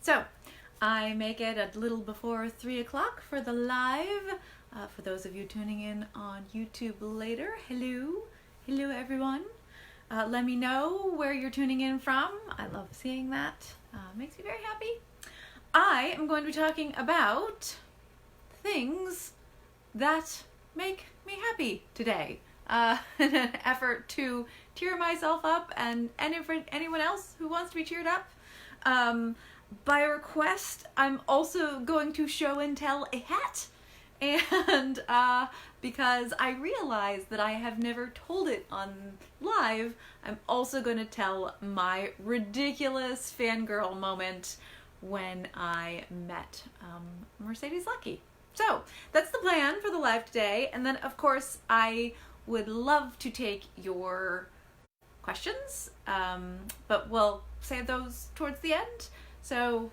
So, I make it a little before 3 o'clock for the live. For those of you tuning in on YouTube later, hello. Hello, everyone. Let me know where you're tuning in from. I love seeing that. Makes me very happy. I am going to be talking about things that make me happy today. In an effort to cheer myself up and anyone else who wants to be cheered up. By request, I'm also going to show and tell a hat. And because I realized that I have never told it on live, I'm also going to tell my ridiculous fangirl moment when I met Mercedes Lackey. So that's the plan for the live today. And then, of course, I would love to take your questions, but we'll save those towards the end. So,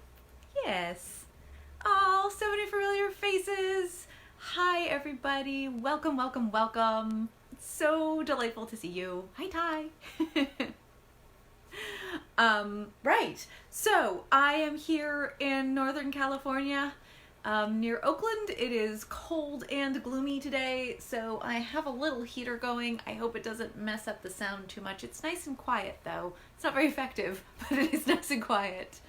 yes. Oh, so many familiar faces. Hi, everybody. Welcome, welcome, welcome. It's so delightful to see you. Hi, Ty. Right. So, I am here in Northern California, near Oakland. It is cold and gloomy today, so I have a little heater going. I hope it doesn't mess up the sound too much. It's nice and quiet, though. It's not very effective, but it is nice and quiet.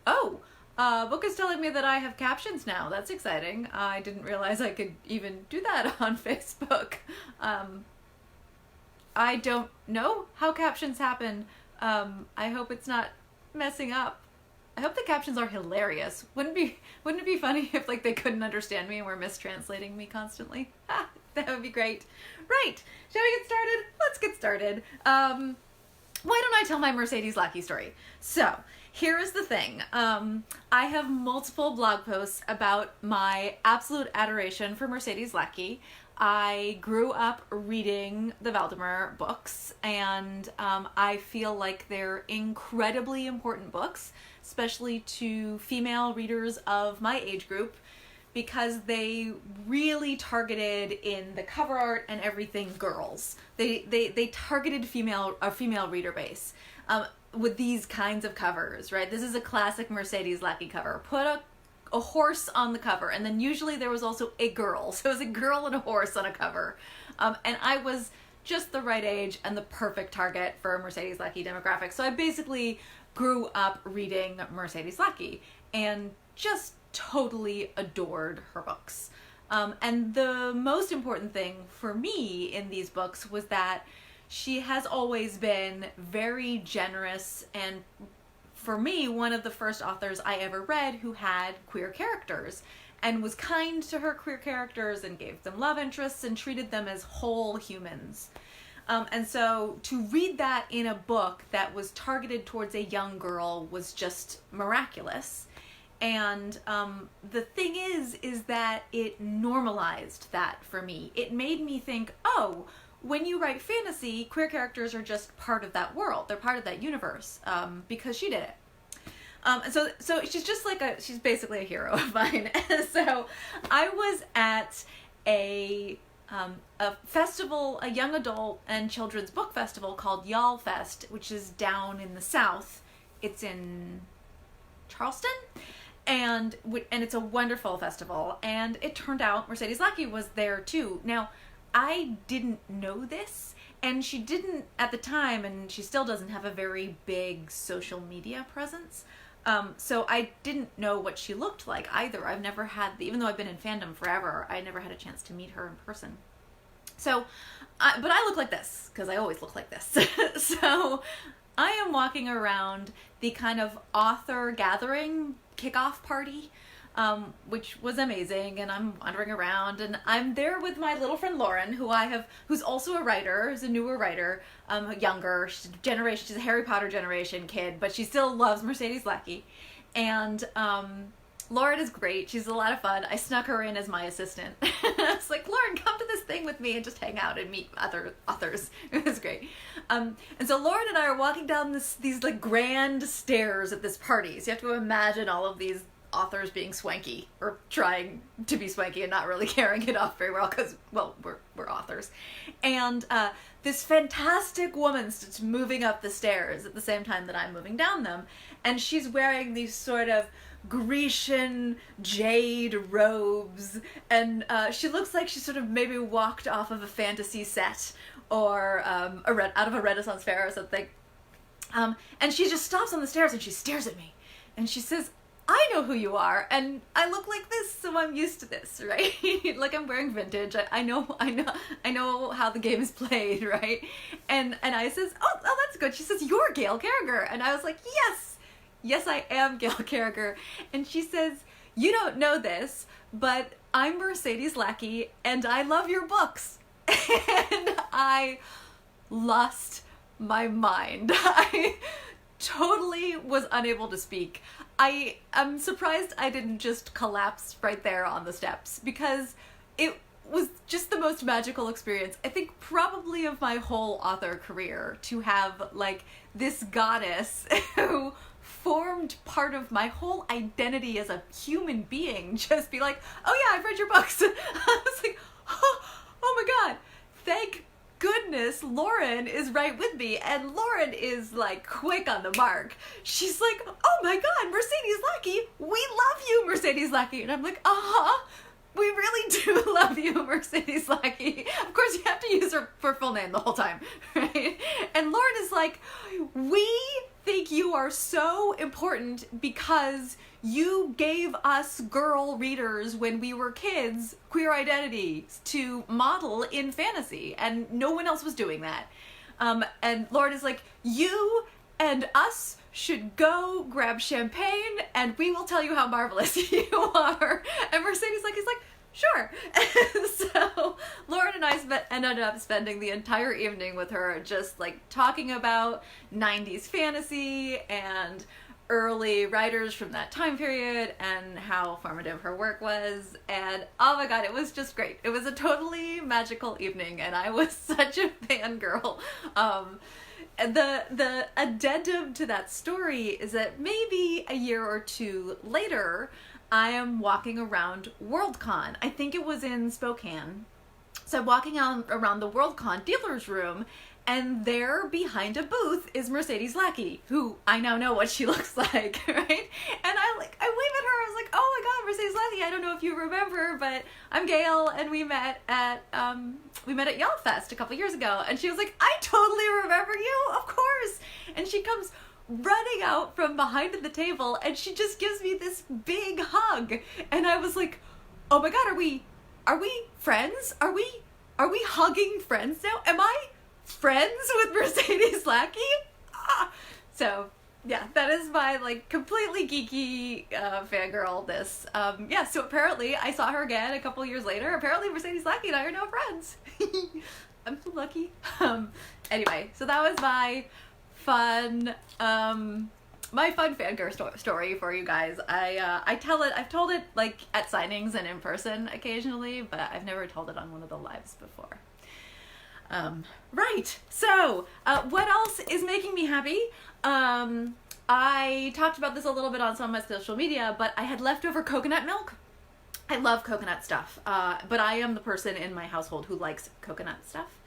Oh, Book is telling me that I have captions now. That's exciting. I didn't realize I could even do that on Facebook. I don't know how captions happen. I hope it's not messing up. I hope the captions are hilarious. Wouldn't it be funny if like they couldn't understand me and were mistranslating me constantly? That would be great. Right. Shall we get started? Let's get started. Why don't I tell my Mercedes Lackey story? So, here is the thing. I have multiple blog posts about my absolute adoration for Mercedes Lackey. I grew up reading the Valdemar books, and I feel like they're incredibly important books, especially to female readers of my age group, because they really targeted in the cover art and everything girls. They targeted a female reader base with these kinds of covers, right? This is a classic Mercedes Lackey cover. Put a horse on the cover, and then usually there was also a girl. So it was a girl and a horse on a cover. And I was just the right age and the perfect target for a Mercedes Lackey demographic. So I basically grew up reading Mercedes Lackey and just totally adored her books. And the most important thing for me in these books was that she has always been very generous, and for me, one of the first authors I ever read who had queer characters and was kind to her queer characters and gave them love interests and treated them as whole humans. And so to read that in a book that was targeted towards a young girl was just miraculous. And the thing is that it normalized that for me. It made me think, oh, when you write fantasy, queer characters are just part of that world. They're part of that universe, because she did it. And so she's just like she's basically a hero of mine. So I was at a festival, a young adult and children's book festival called Y'all Fest, which is down in the South. It's in Charleston. And it's a wonderful festival, and it turned out Mercedes Lackey was there too. Now, I didn't know this, and she didn't at the time, and she still doesn't have a very big social media presence. So I didn't know what she looked like either. I've never had, even though I've been in fandom forever, I never had a chance to meet her in person. So, but I look like this, because I always look like this. So I am walking around the kind of author gathering kickoff party, which was amazing, and I'm wandering around, and I'm there with my little friend Lauren, who's also a writer, who's a newer writer, younger, she's a Harry Potter generation kid, but she still loves Mercedes Lackey, and Lauren is great. She's a lot of fun. I snuck her in as my assistant. I was like, Lauren, come to this thing with me and just hang out and meet other authors. It was great. And so Lauren and I are walking down these like grand stairs at this party. So you have to imagine all of these authors being swanky or trying to be swanky and not really carrying it off very well because, well, we're authors. And this fantastic woman's moving up the stairs at the same time that I'm moving down them. And she's wearing these sort of Grecian jade robes, and she looks like she sort of maybe walked off of a fantasy set or out of a Renaissance fair or something. And she just stops on the stairs and she stares at me and she says, I know who you are, and I look like this, so I'm used to this, right? Like, I'm wearing vintage. I know how the game is played, right? And I says, oh, that's good. She says, you're Gail Carriger, and I was like, yes, I am Gail Carriger. And she says, you don't know this, but I'm Mercedes Lackey, and I love your books. And I lost my mind. I totally was unable to speak. I'm surprised I didn't just collapse right there on the steps, because it was just the most magical experience, I think, probably of my whole author career, to have, like, this goddess who formed part of my whole identity as a human being just be like, oh yeah, I've read your books. I was like, oh my god, thank goodness Lauren is right with me. And Lauren is like quick on the mark. She's like, oh my god, Mercedes Lackey, we love you, Mercedes Lackey. And I'm like, we really do love you, Mercedes Lackey. Of course, you have to use her for full name the whole time, right? And Lauren is like, we think you are so important because you gave us girl readers when we were kids queer identities to model in fantasy, and no one else was doing that. And Lauren is like, you and us should go grab champagne and we will tell you how marvelous you are. And Mercedes is like, sure. So Lauren and I ended up spending the entire evening with her just like talking about 90s fantasy and early writers from that time period and how formative her work was. And oh my god, it was just great. It was a totally magical evening and I was such a fangirl. The addendum to that story is that maybe a year or two later, I am walking around Worldcon. I think it was in Spokane. So I'm walking around the Worldcon dealer's room, and there behind a booth is Mercedes Lackey, who I now know what she looks like, right? And I wave at her. I was like, oh my god, Mercedes Lackey, I don't know if you remember, but I'm Gail, and we met at Yellowfest a couple years ago. And she was like, I totally remember you, of course. And she comes running out from behind the table, and she just gives me this big hug. And I was like, oh my god, are we friends? Are we hugging friends now? Am I friends with Mercedes Lackey? So yeah, that is my like completely geeky fangirl-ness. So apparently I saw her again a couple years later. Apparently Mercedes Lackey and I are now friends. I'm so lucky. Anyway, so that was my fun fangirl story for you guys. I've told it like at signings and in person occasionally, but I've never told it on one of the lives before. Right, so what else is making me happy? I talked about this a little bit on some of my social media, but I had leftover coconut milk. I love coconut stuff, but I am the person in my household who likes coconut stuff.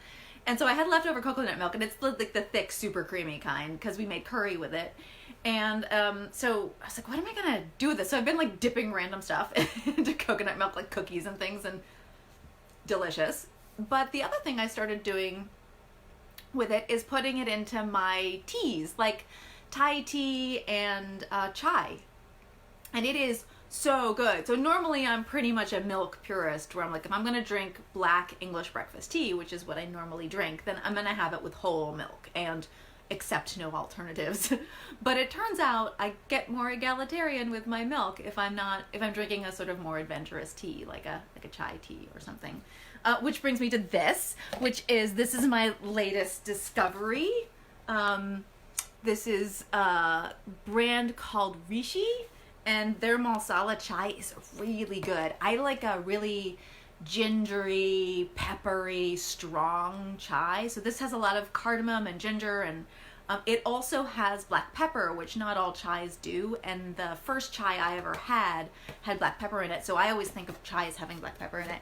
And so I had leftover coconut milk, and it's like the thick, super creamy kind, because we made curry with it. And so I was like, what am I gonna do with this? So I've been like dipping random stuff into coconut milk, like cookies and things, and delicious. But the other thing I started doing with it is putting it into my teas, like Thai tea and chai. And it is so good. So normally I'm pretty much a milk purist, where I'm like, if I'm gonna drink black English breakfast tea, which is what I normally drink, then I'm gonna have it with whole milk and accept no alternatives. But it turns out I get more egalitarian with my milk if I'm drinking a sort of more adventurous tea, like a chai tea or something. Which brings me to this is my latest discovery. This is a brand called Rishi, and their masala chai is really good. I like a really gingery, peppery, strong chai. So this has a lot of cardamom and ginger and It also has black pepper, which not all chais do, and the first chai I ever had black pepper in it, so I always think of chai as having black pepper in it.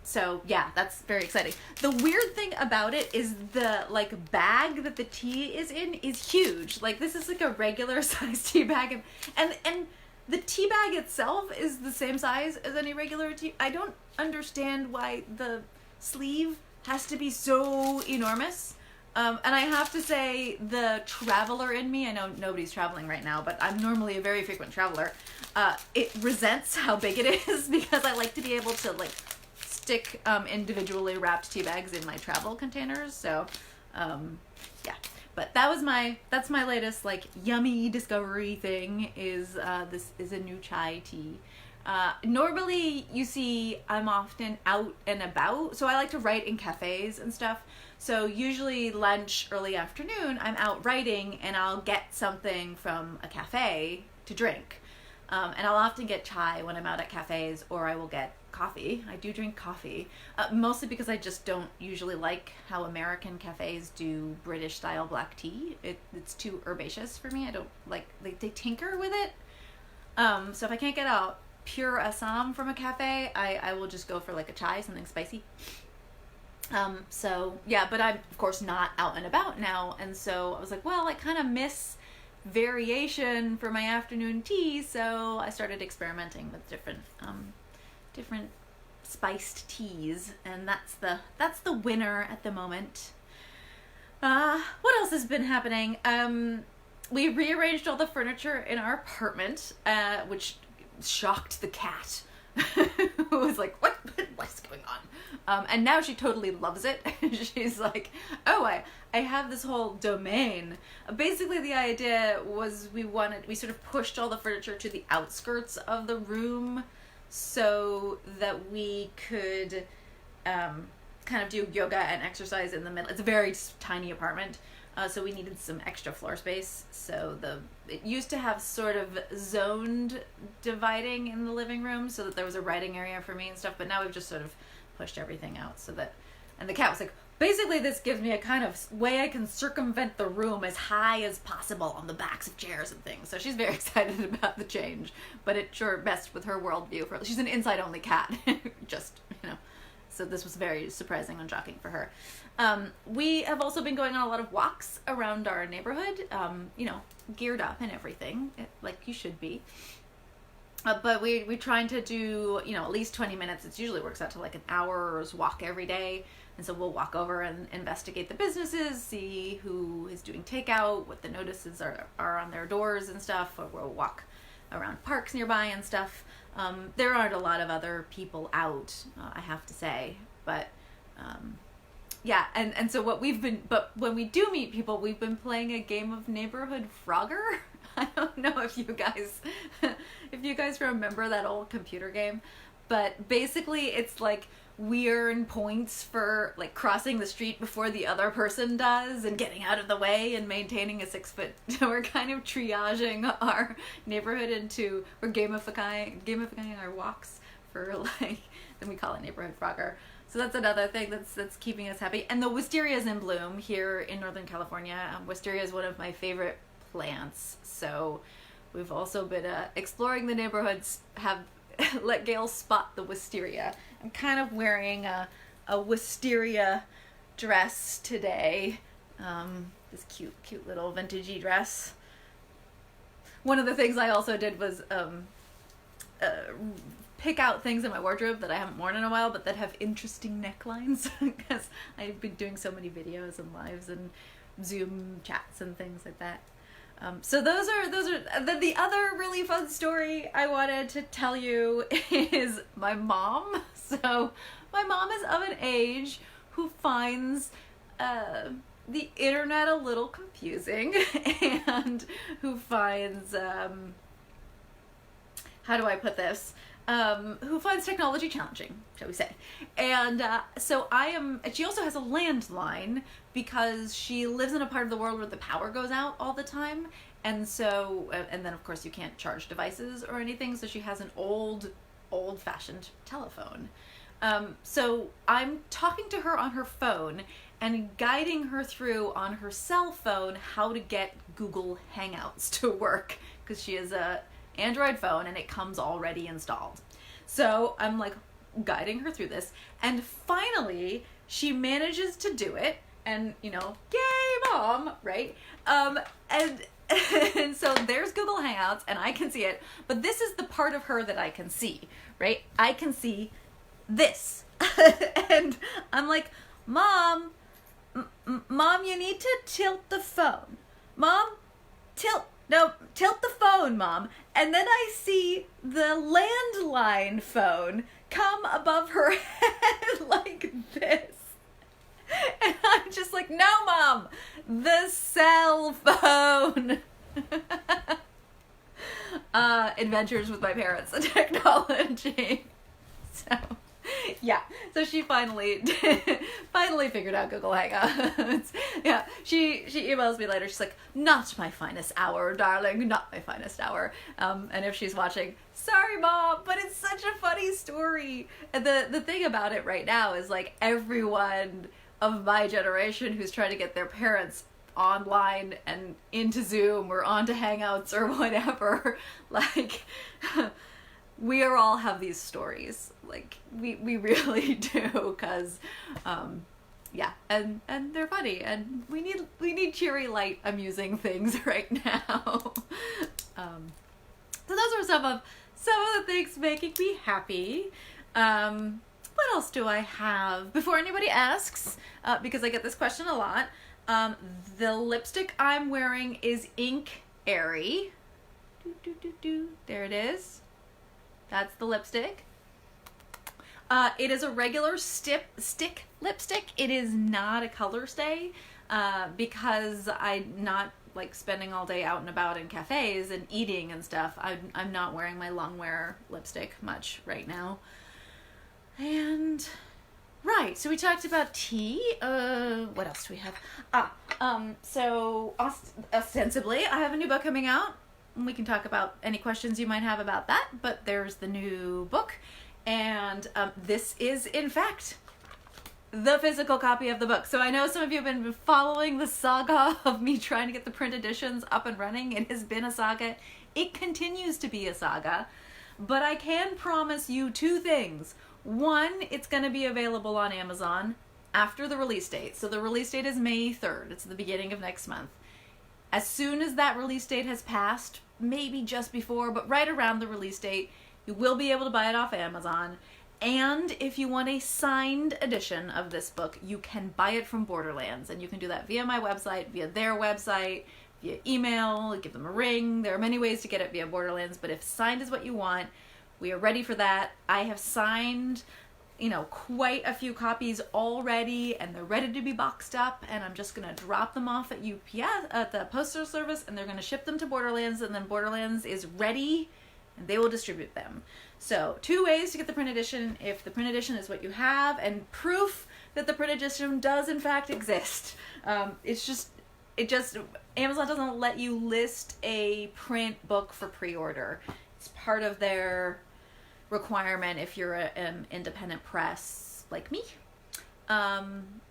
So yeah, that's very exciting. The weird thing about it is the like bag that the tea is in is huge. Like this is like a regular size tea bag, and the tea bag itself is the same size as any regular tea. I don't understand why the sleeve has to be so enormous. And I have to say, the traveler in me, I know nobody's traveling right now, but I'm normally a very frequent traveler, it resents how big it is because I like to be able to like stick individually wrapped tea bags in my travel containers. So yeah, but that's my latest like yummy discovery thing is this is a new chai tea. Normally you see I'm often out and about, so I like to write in cafes and stuff. So usually lunch, early afternoon, I'm out writing and I'll get something from a cafe to drink. And I'll often get chai when I'm out at cafes, or I will get coffee. I do drink coffee, mostly because I just don't usually like how American cafes do British style black tea. It's too herbaceous for me. I don't like, they tinker with it. So if I can't get a pure Assam from a cafe, I will just go for like a chai, something spicy. So yeah, but I'm of course not out and about now, and so I was like, well, I kind of miss variation for my afternoon tea, so I started experimenting with different spiced teas, and that's the winner at the moment. What else has been happening? We rearranged all the furniture in our apartment, which shocked the cat. Who was like, what's going on? And now she totally loves it. She's like, oh, I have this whole domain. Basically the idea was we sort of pushed all the furniture to the outskirts of the room so that we could kind of do yoga and exercise in the middle. It's a very tiny apartment. So we needed some extra floor space. So it used to have sort of zoned dividing in the living room so that there was a writing area for me and stuff. But now we've just sort of pushed everything out so that, and the cat was like, basically this gives me a kind of way I can circumvent the room as high as possible on the backs of chairs and things. So she's very excited about the change, but it sure messed with her worldview. She's an inside only cat, just, so this was very surprising and shocking for her. We have also been going on a lot of walks around our neighborhood, geared up and everything, like you should be. But we're trying to do, at least 20 minutes. It usually works out to like an hour's walk every day. And so we'll walk over and investigate the businesses, see who is doing takeout, what the notices are on their doors and stuff, or we'll walk around parks nearby and stuff. There aren't a lot of other people out, I have to say, but yeah, and so but when we do meet people, we've been playing a game of Neighborhood Frogger. I don't know if you guys remember that old computer game, but basically it's like we earn points for like crossing the street before the other person does and getting out of the way and maintaining a 6 foot. We're kind of triaging our neighborhood into, we're gamifying our walks for like, then we call it Neighborhood Frogger. So that's another thing that's keeping us happy. And the wisteria is in bloom here in Northern California. Wisteria is one of my favorite plants. So we've also been exploring the neighborhoods, have let Gail spot the wisteria. I'm kind of wearing a wisteria dress today. This cute little vintagey dress. One of the things I also did was pick out things in my wardrobe that I haven't worn in a while, but that have interesting necklines, because I've been doing so many videos and lives and Zoom chats and things like that. So those are the other really fun story I wanted to tell you is my mom. So my mom is of an age who finds the internet a little confusing and who finds how do I put this? Who finds technology challenging, shall we say. And so she also has a landline because she lives in a part of the world where the power goes out all the time. And so, and then of course you can't charge devices or anything. So she has an old-fashioned telephone. So I'm talking to her on her phone and guiding her through on her cell phone how to get Google Hangouts to work, because she has a Android phone and it comes already installed. So I'm like guiding her through this, and finally she manages to do it, and you know, yay mom, right? And so there's Google Hangouts and I can see it, but this is the part of her that I can see, right? I can see this. And I'm like, Mom, Mom, you need to tilt the phone. Mom, tilt the phone, Mom. And then I see the landline phone come above her head like this. And I'm just like, no, Mom, the cell phone. Adventures with my parents and technology. So, yeah. So she finally figured out Google Hangouts. Yeah. She emails me later. She's like, not my finest hour, darling. Not my finest hour. And if she's watching, sorry, Mom, but it's such a funny story. And the thing about it right now is like everyone of my generation who's trying to get their parents online and into Zoom or onto Hangouts or whatever, like we all have these stories, like we really do, because yeah, and they're funny, and we need cheery, light, amusing things right now. So those are some of the things making me happy. What else do I have? Before anybody asks, because I get this question a lot, the lipstick I'm wearing is Ink Airy. There it is. That's the lipstick. It is a regular stick lipstick. It is not a color stay, because I'm not like spending all day out and about in cafes and eating and stuff. I'm not wearing my long wear lipstick much right now. And right, so we talked about tea. What else do we have? So ostensibly I have a new book coming out, and we can talk about any questions you might have about that, but there's the new book, and this is in fact the physical copy of the book. So I know some of you have been following the saga of me trying to get the print editions up and running. It has been a saga. It continues to be a saga, but I can promise you two things. One, it's going to be available on Amazon after the release date. So the release date is May 3rd. It's the beginning of next month. As soon as that release date has passed, maybe just before, but right around the release date, you will be able to buy it off Amazon. And if you want a signed edition of this book, you can buy it from Borderlands. And you can do that via my website, via their website, via email, give them a ring. There are many ways to get it via Borderlands, but if signed is what you want, we are ready for that. I have signed, quite a few copies already, and they're ready to be boxed up, and I'm just going to drop them off at UPS, at the postal service, and they're going to ship them to Borderlands, and then Borderlands is ready, and they will distribute them. So, two ways to get the print edition, if the print edition is what you have, and proof that the print edition does in fact exist. Amazon doesn't let you list a print book for pre-order. It's part of their requirement if you're an independent press like me.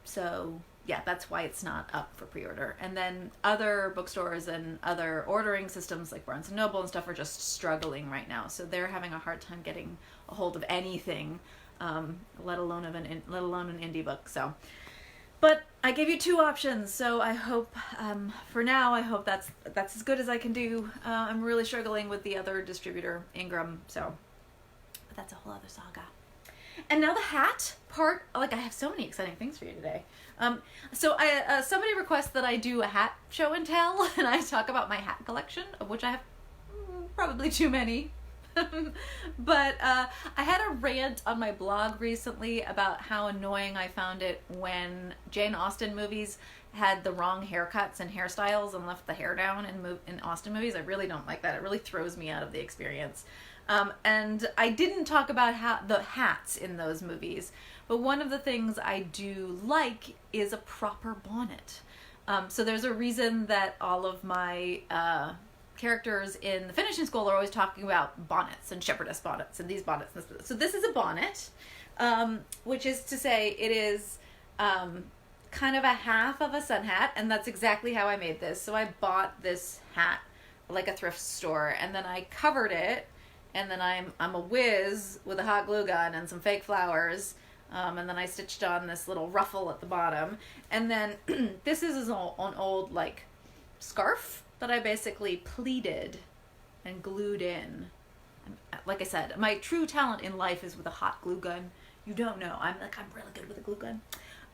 So yeah, that's why it's not up for pre-order. And then other bookstores and other ordering systems like Barnes & Noble and stuff are just struggling right now. So they're having a hard time getting a hold of anything, let alone an indie book. So, but I gave you two options, so I hope, for now, I hope that's as good as I can do. I'm really struggling with the other distributor, Ingram, so, but that's a whole other saga. And now the hat part, I have so many exciting things for you today. So somebody requests that I do a hat show and tell, and I talk about my hat collection, of which I have probably too many. But I had a rant on my blog recently about how annoying I found it when Jane Austen movies had the wrong haircuts and hairstyles and left the hair down in Austen movies. I really don't like that. It really throws me out of the experience. And I didn't talk about the hats in those movies, but one of the things I do like is a proper bonnet. So there's a reason that all of my characters in the finishing school are always talking about bonnets and shepherdess bonnets and these bonnets. So this is a bonnet, which is to say it is kind of a half of a sun hat, and that's exactly how I made this. So I bought this hat like a thrift store, and then I covered it, and then I'm a whiz with a hot glue gun and some fake flowers, and then I stitched on this little ruffle at the bottom, and then this is an old like scarf that I basically pleated and glued in. Like I said, my true talent in life is with a hot glue gun. You don't know. I'm really good with a glue gun.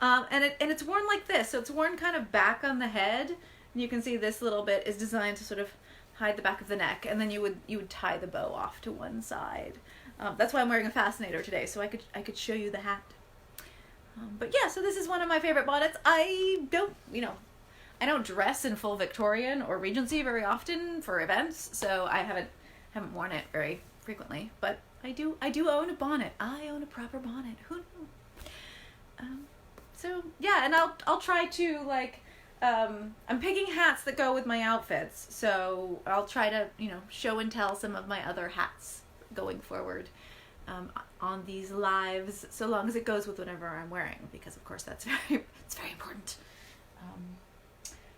And it's worn like this. So it's worn kind of back on the head. And you can see this little bit is designed to sort of hide the back of the neck. And then you would tie the bow off to one side. That's why I'm wearing a fascinator today, so I could show you the hat. But yeah, so this is one of my favorite bonnets. I don't dress in full Victorian or Regency very often for events, so I haven't worn it very frequently. But I do own a bonnet. I own a proper bonnet. Who knew? So yeah, and I'll try to like I'm picking hats that go with my outfits. So I'll try to show and tell some of my other hats going forward on these lives, so long as it goes with whatever I'm wearing, because of course it's very important.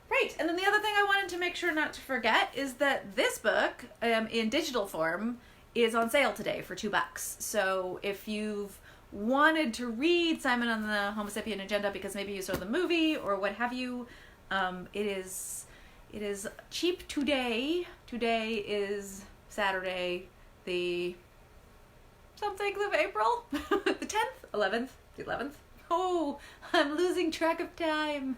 Right, and then the other thing I wanted to make sure not to forget is that this book in digital form is on sale today for $2. So if you've wanted to read Simon on the Homo Sapien Agenda because maybe you saw the movie or what have you, it is cheap today. Today is Saturday, the something of April, the 10th, 11th, the 11th. Oh, I'm losing track of time.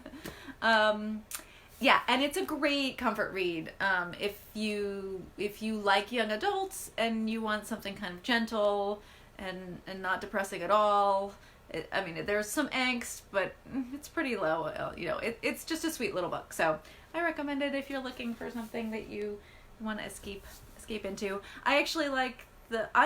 Yeah, and it's a great comfort read. If you like young adults and you want something kind of gentle and not depressing at all. There's some angst, but it's pretty low. It's just a sweet little book. So I recommend it if you're looking for something that you want to escape into. I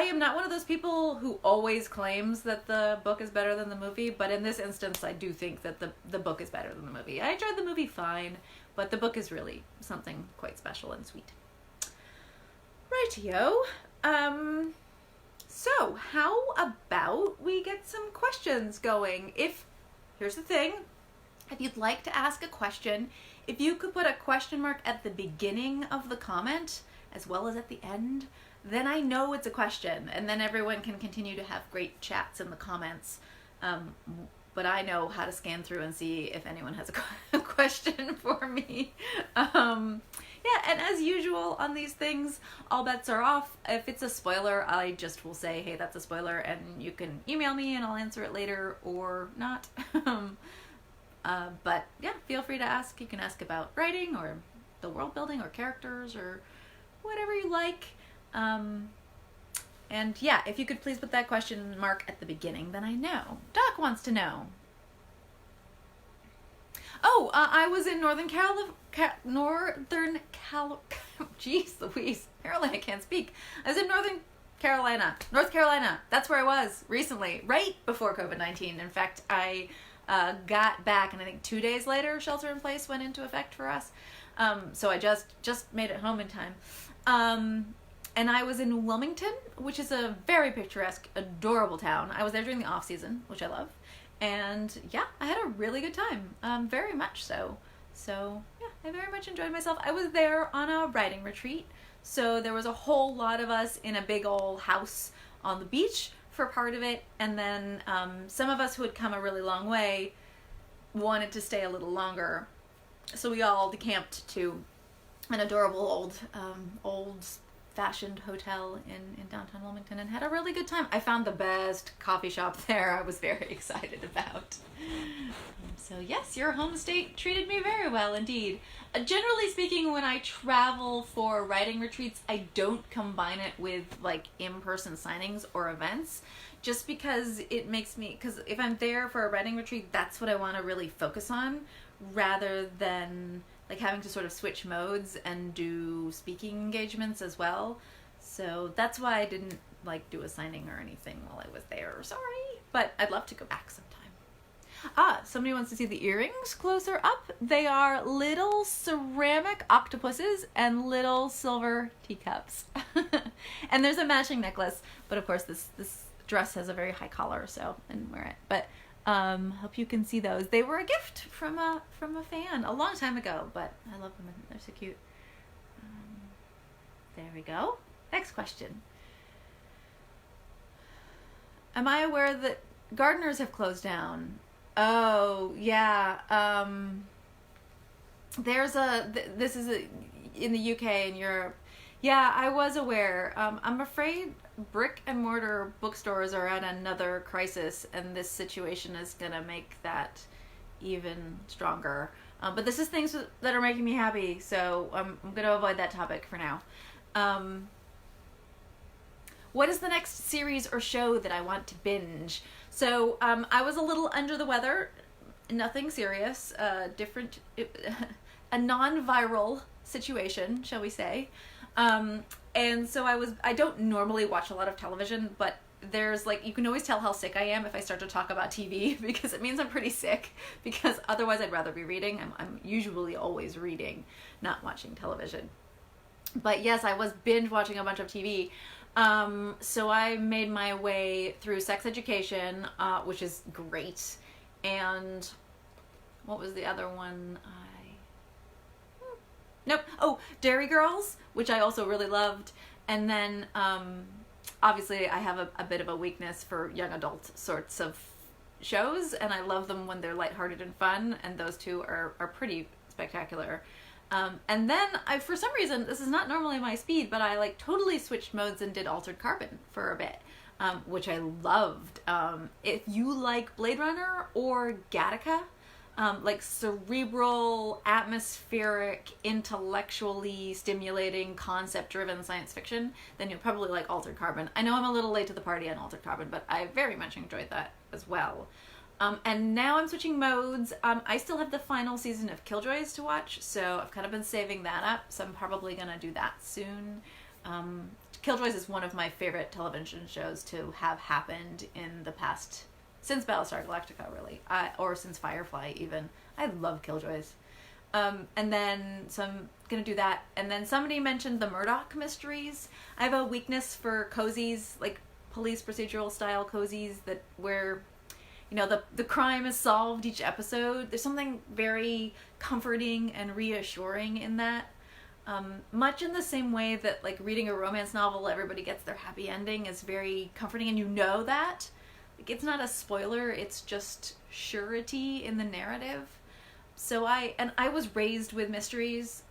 am not one of those people who always claims that the book is better than the movie, but in this instance, I do think that the book is better than the movie. I enjoyed the movie fine, but the book is really something quite special and sweet. Rightio. So how about we get some questions going? Here's the thing, if you'd like to ask a question, if you could put a question mark at the beginning of the comment, as well as at the end, then I know it's a question, and then everyone can continue to have great chats in the comments. But I know how to scan through and see if anyone has a question for me. Yeah, and as usual on these things, all bets are off. If it's a spoiler, I just will say, hey, that's a spoiler, and you can email me and I'll answer it later or not. But yeah, feel free to ask. You can ask about writing or the world building or characters or whatever you like. And yeah, if you could please put that question mark at the beginning, then I know. Doc wants to know. Oh, I was in Jeez Louise, apparently I can't speak. I was in North Carolina. That's where I was recently, right before COVID-19. In fact, I got back, and I think 2 days later, shelter in place went into effect for us. So I just made it home in time. And I was in Wilmington, which is a very picturesque, adorable town. I was there during the off season, which I love. And yeah, I had a really good time, very much so. So yeah, I very much enjoyed myself. I was there on a writing retreat. So there was a whole lot of us in a big old house on the beach for part of it. And then some of us who had come a really long way wanted to stay a little longer. So we all decamped to an adorable old-fashioned hotel in downtown Wilmington and had a really good time. I found the best coffee shop there I was very excited about. So yes, your home state treated me very well indeed. Generally speaking, when I travel for writing retreats, I don't combine it with like in-person signings or events, just because it makes me, because if I'm there for a writing retreat, that's what I want to really focus on, rather than like having to sort of switch modes and do speaking engagements as well. So that's why I didn't like do a signing or anything while I was there. Sorry, but I'd love to go back sometime. Somebody wants to see the earrings closer up. They are little ceramic octopuses and little silver teacups. And there's a matching necklace, but of course this dress has a very high collar, so I didn't wear it. But Hope you can see those. They were a gift from a fan a long time ago, but I love them. They're so cute. There we go. Next question. Am I aware that gardeners have closed down? Oh, yeah. This is in the UK and Europe. Yeah, I was aware. I'm afraid brick and mortar bookstores are at another crisis, and this situation is going to make that even stronger. But this is things that are making me happy, so I'm going to avoid that topic for now. What is the next series or show that I want to binge? So I was a little under the weather. Nothing serious. A non-viral situation, shall we say. And so I don't normally watch a lot of television, but there's you can always tell how sick I am if I start to talk about TV, because it means I'm pretty sick, because otherwise I'd rather be reading. I'm usually always reading, not watching television. But yes, I was binge watching a bunch of TV. So I made my way through Sex Education, which is great. And what was the other one? Nope. Oh, Dairy Girls, which I also really loved. And then, obviously I have a bit of a weakness for young adult sorts of shows, and I love them when they're lighthearted and fun, and those two are pretty spectacular. And then for some reason, this is not normally my speed, but I totally switched modes and did Altered Carbon for a bit, which I loved. If you like Blade Runner or Gattaca, cerebral, atmospheric, intellectually stimulating, concept-driven science fiction, then you'll probably like Altered Carbon. I know I'm a little late to the party on Altered Carbon, but I very much enjoyed that as well. And now I'm switching modes. I still have the final season of Killjoys to watch, so I've kind of been saving that up, so I'm probably going to do that soon. Killjoys is one of my favorite television shows to have happened in the past, since Battlestar Galactica, really, or since Firefly, even. I love Killjoys. And then, so I'm going to do that. And then somebody mentioned the Murdoch mysteries. I have a weakness for cozies, police procedural style cozies where the crime is solved each episode. There's something very comforting and reassuring in that. Much in the same way that reading a romance novel, everybody gets their happy ending, is very comforting, and you know that. It's not a spoiler, it's just surety in the narrative. So I was raised with mysteries,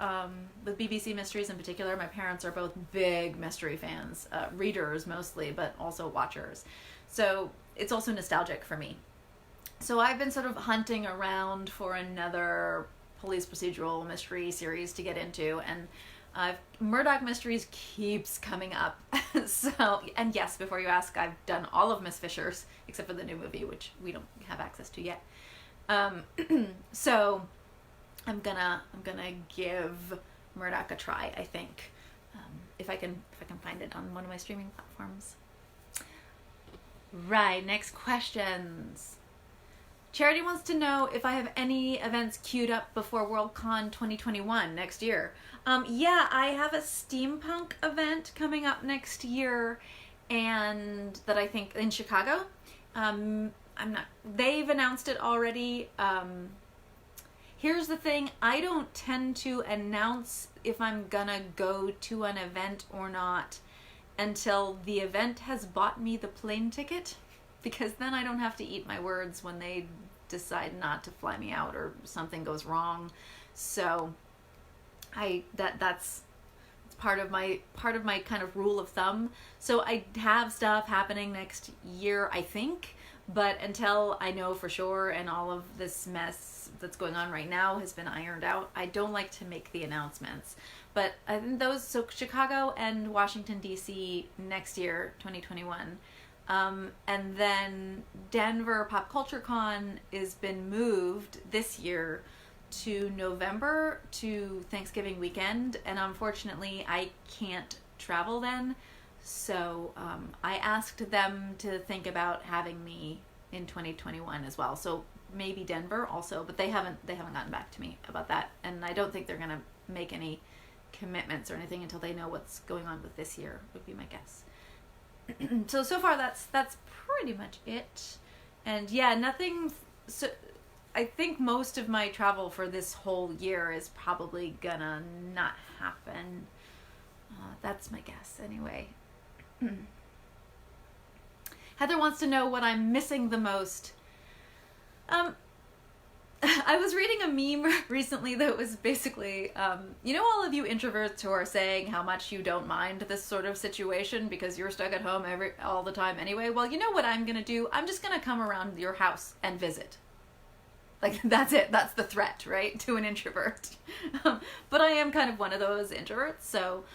with BBC mysteries in particular. My parents are both big mystery fans, readers mostly, but also watchers. So it's also nostalgic for me. So I've been sort of hunting around for another police procedural mystery series to get into, and Murdoch Mysteries keeps coming up. So, and yes, before you ask, I've done all of Miss Fisher's, except for the new movie, which we don't have access to yet. So I'm gonna give Murdoch a try, I think, if I can find it on one of my streaming platforms. Right, next questions. Charity wants to know if I have any events queued up before Worldcon 2021 next year. Yeah, I have a steampunk event coming up next year, and that I think in Chicago. They've announced it already. Here's the thing, I don't tend to announce if I'm gonna go to an event or not until the event has bought me the plane ticket, because then I don't have to eat my words when they decide not to fly me out or something goes wrong. So that's part of my kind of rule of thumb. So I have stuff happening next year, I think, but until I know for sure and all of this mess that's going on right now has been ironed out, I don't like to make the announcements. But I think so Chicago and Washington DC next year, 2021. And then Denver Pop Culture Con has been moved this year to November, to Thanksgiving weekend, and unfortunately I can't travel then. So I asked them to think about having me in 2021 as well. So maybe Denver also, but they haven't gotten back to me about that, and I don't think they're gonna make any commitments or anything until they know what's going on with this year, would be my guess. So far that's pretty much it. And yeah, nothing. So I think most of my travel for this whole year is probably gonna not happen. That's my guess, anyway. Heather wants to know what I'm missing the most. I was reading a meme recently that was basically, you know, all of you introverts who are saying how much you don't mind this sort of situation because you're stuck at home all the time anyway. Well, you know what I'm gonna do? I'm just gonna come around your house and visit. Like, that's it. That's the threat, right? To an introvert. But I am kind of one of those introverts, so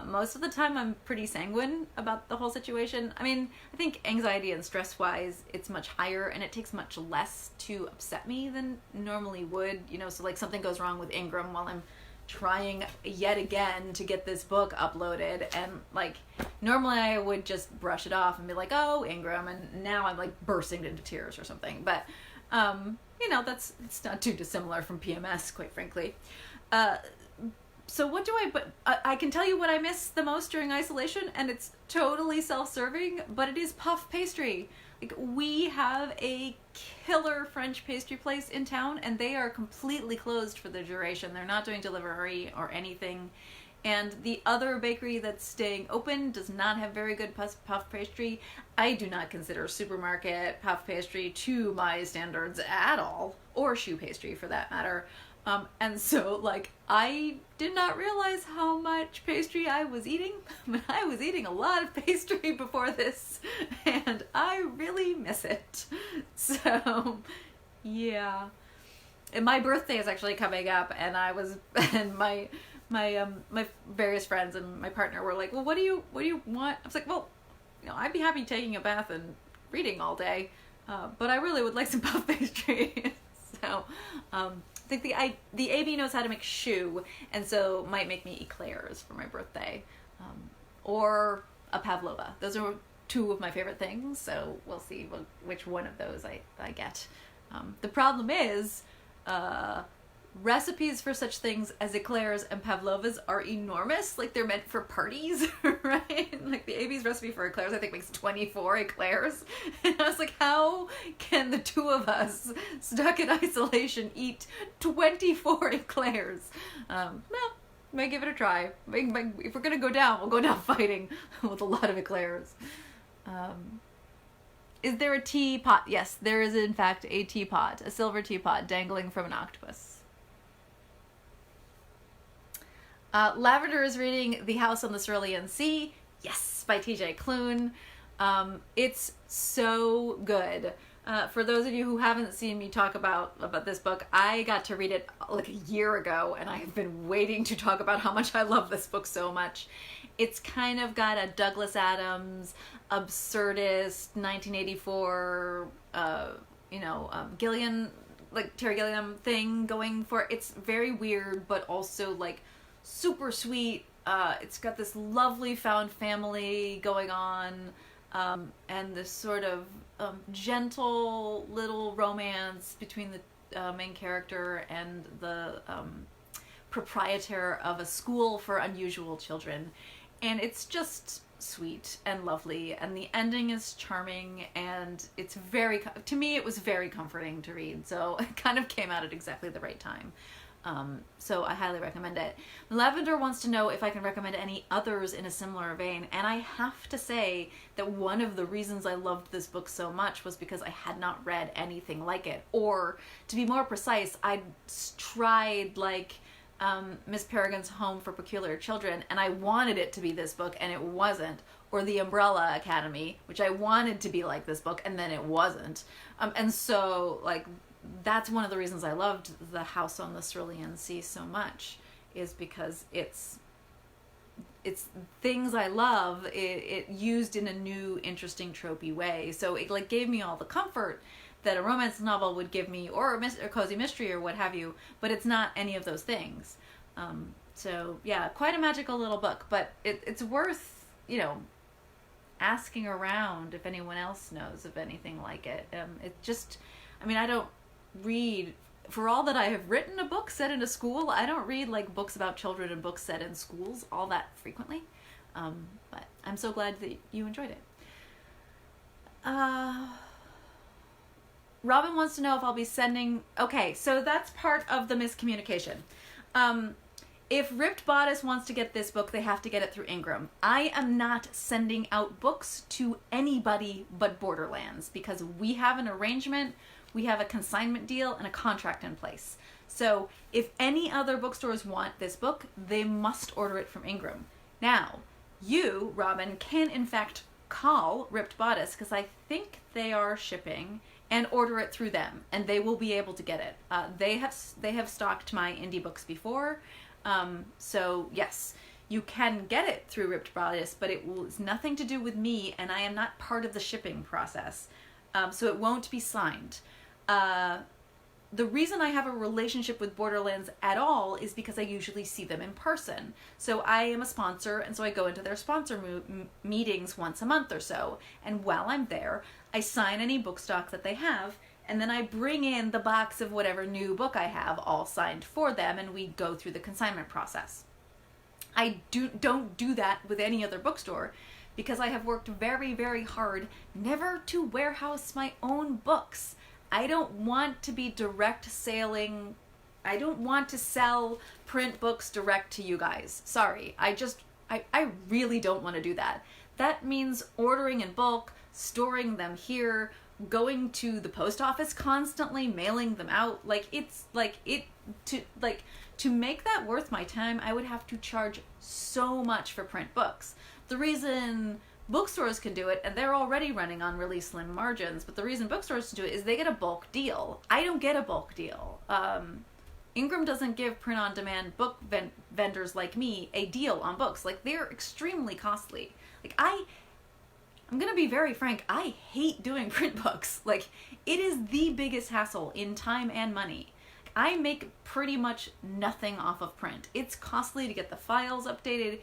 most of the time I'm pretty sanguine about the whole situation. I mean, I think anxiety and stress-wise, it's much higher, and it takes much less to upset me than normally would. You know, so like something goes wrong with Ingram while I'm trying yet again to get this book uploaded, and like normally I would just brush it off and be like, oh, Ingram, and now I'm like bursting into tears or something. But you know, it's not too dissimilar from PMS, quite frankly. So what do I can tell you what I miss the most during isolation, and it's totally self-serving, but it is puff pastry. Like, we have a killer French pastry place in town, and they are completely closed for the duration. They're not doing delivery or anything. And the other bakery that's staying open does not have very good puff pastry. I do not consider supermarket puff pastry to my standards at all, or shoe pastry for that matter. And so, like, I did not realize how much pastry I was eating, but I was eating a lot of pastry before this, and I really miss it. So, yeah. And my birthday is actually coming up, and my various friends and my partner were like, well, what do you want? I was like, well, you know, I'd be happy taking a bath and reading all day, but I really would like some puff pastry. So, I think the AB knows how to make choux, and so might make me eclairs for my birthday, or a pavlova. Those are two of my favorite things, so we'll see which one of those I get. The problem is, recipes for such things as eclairs and pavlovas are enormous. Like, they're meant for parties, right? Like, the AB's recipe for eclairs, I think, makes 24 eclairs. And I was like, how can the two of us, stuck in isolation, eat 24 eclairs? Well, might give it a try. If we're gonna go down, we'll go down fighting with a lot of eclairs. Is there a teapot? Yes, there is in fact a teapot, a silver teapot dangling from an octopus. Lavender is reading The House on the Cerulean Sea. Yes, by TJ Klune. It's so good. For those of you who haven't seen me talk about this book, I got to read it like a year ago, and I have been waiting to talk about how much I love this book so much. It's kind of got a Douglas Adams, absurdist, 1984, Gilliam, like Terry Gilliam thing going for it. It's very weird, but also like super sweet. It's got this lovely found family going on, and this sort of gentle little romance between the main character and the proprietor of a school for unusual children. And it's just sweet and lovely, and the ending is charming, and it's to me it was very comforting to read, so it kind of came out at exactly the right time. So I highly recommend it. Lavender wants to know if I can recommend any others in a similar vein, and I have to say that one of the reasons I loved this book so much was because I had not read anything like it, or to be more precise, I'd tried like Miss Peregrine's Home for Peculiar Children, and I wanted it to be this book, and it wasn't, or The Umbrella Academy, which I wanted to be like this book, and then it wasn't. And so, like, that's one of the reasons I loved The House on the Cerulean Sea so much, is because it's things I love, it used in a new, interesting, tropey way. So it like gave me all the comfort that a romance novel would give me, or a cozy mystery or what have you, but it's not any of those things. So yeah, quite a magical little book, but it's worth, asking around if anyone else knows of anything like it. I don't read, for all that I have written a book set in a school, I don't read like books about children and books set in schools all that frequently. But I'm so glad that you enjoyed it. Robin wants to know if I'll be sending... Okay, so that's part of the miscommunication. If Ripped Bodice wants to get this book, they have to get it through Ingram. I am not sending out books to anybody but Borderlands because we have an arrangement, we have a consignment deal, and a contract in place. So if any other bookstores want this book, they must order it from Ingram. Now, you, Robin, can in fact call Ripped Bodice, because I think they are shipping, and order it through them, and they will be able to get it. They have stocked my indie books before, so yes, you can get it through Ripped Bodice, but it's nothing to do with me, and I am not part of the shipping process, so it won't be signed. The reason I have a relationship with Borderlands at all is because I usually see them in person. So I am a sponsor, and so I go into their sponsor meetings once a month or so. And while I'm there, I sign any book stock that they have, and then I bring in the box of whatever new book I have all signed for them, and we go through the consignment process. I don't do that with any other bookstore because I have worked very, very hard never to warehouse my own books. I don't want to be direct selling. I don't want to sell print books direct to you guys. Sorry. I really don't want to do that. That means ordering in bulk, storing them here, going to the post office constantly, mailing them out. To make that worth my time, I would have to charge so much for print books. The reason bookstores can do it, and they're already running on really slim margins, but the reason bookstores can do it is they get a bulk deal. I don't get a bulk deal. Ingram doesn't give print-on-demand book vendors like me a deal on books. Like, they're extremely costly. Like, I'm gonna be very frank, I hate doing print books. Like, it is the biggest hassle in time and money. I make pretty much nothing off of print. It's costly to get the files updated.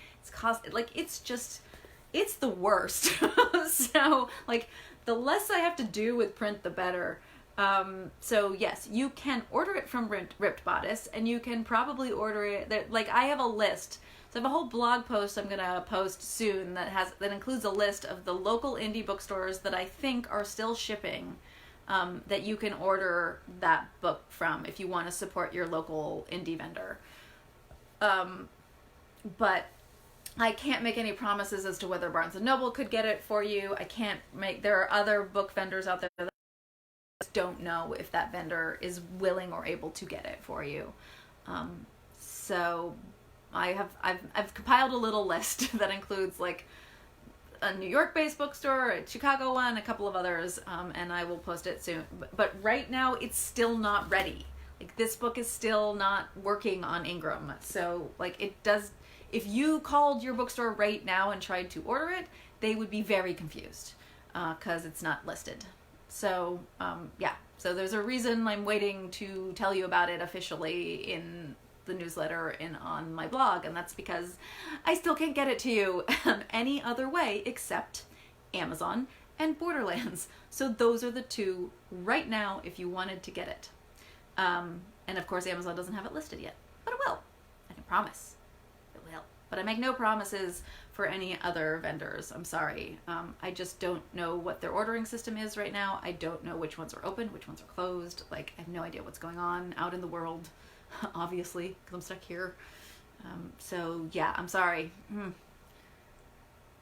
It's the worst. So, like, the less I have to do with print, the better. So, yes, you can order it from Ripped Bodice, and you can probably order it... Like, I have a list. So I have a whole blog post I'm going to post soon that includes a list of the local indie bookstores that I think are still shipping, that you can order that book from if you want to support your local indie vendor. But I can't make any promises as to whether Barnes & Noble could get it for you. There are other book vendors out there that I just don't know if that vendor is willing or able to get it for you. So I've compiled a little list that includes like a New York-based bookstore, a Chicago one, a couple of others, and I will post it soon. But right now it's still not ready. Like, this book is still not working on Ingram. So, like, if you called your bookstore right now and tried to order it, they would be very confused because it's not listed. So, yeah. So there's a reason I'm waiting to tell you about it officially in the newsletter and on my blog, and that's because I still can't get it to you any other way except Amazon and Borderlands. So those are the two right now if you wanted to get it. And of course Amazon doesn't have it listed yet, but it will. I can promise. But I make no promises for any other vendors. I'm sorry. I just don't know what their ordering system is right now. I don't know which ones are open, which ones are closed. Like, I have no idea what's going on out in the world, obviously, because I'm stuck here. So, yeah, I'm sorry.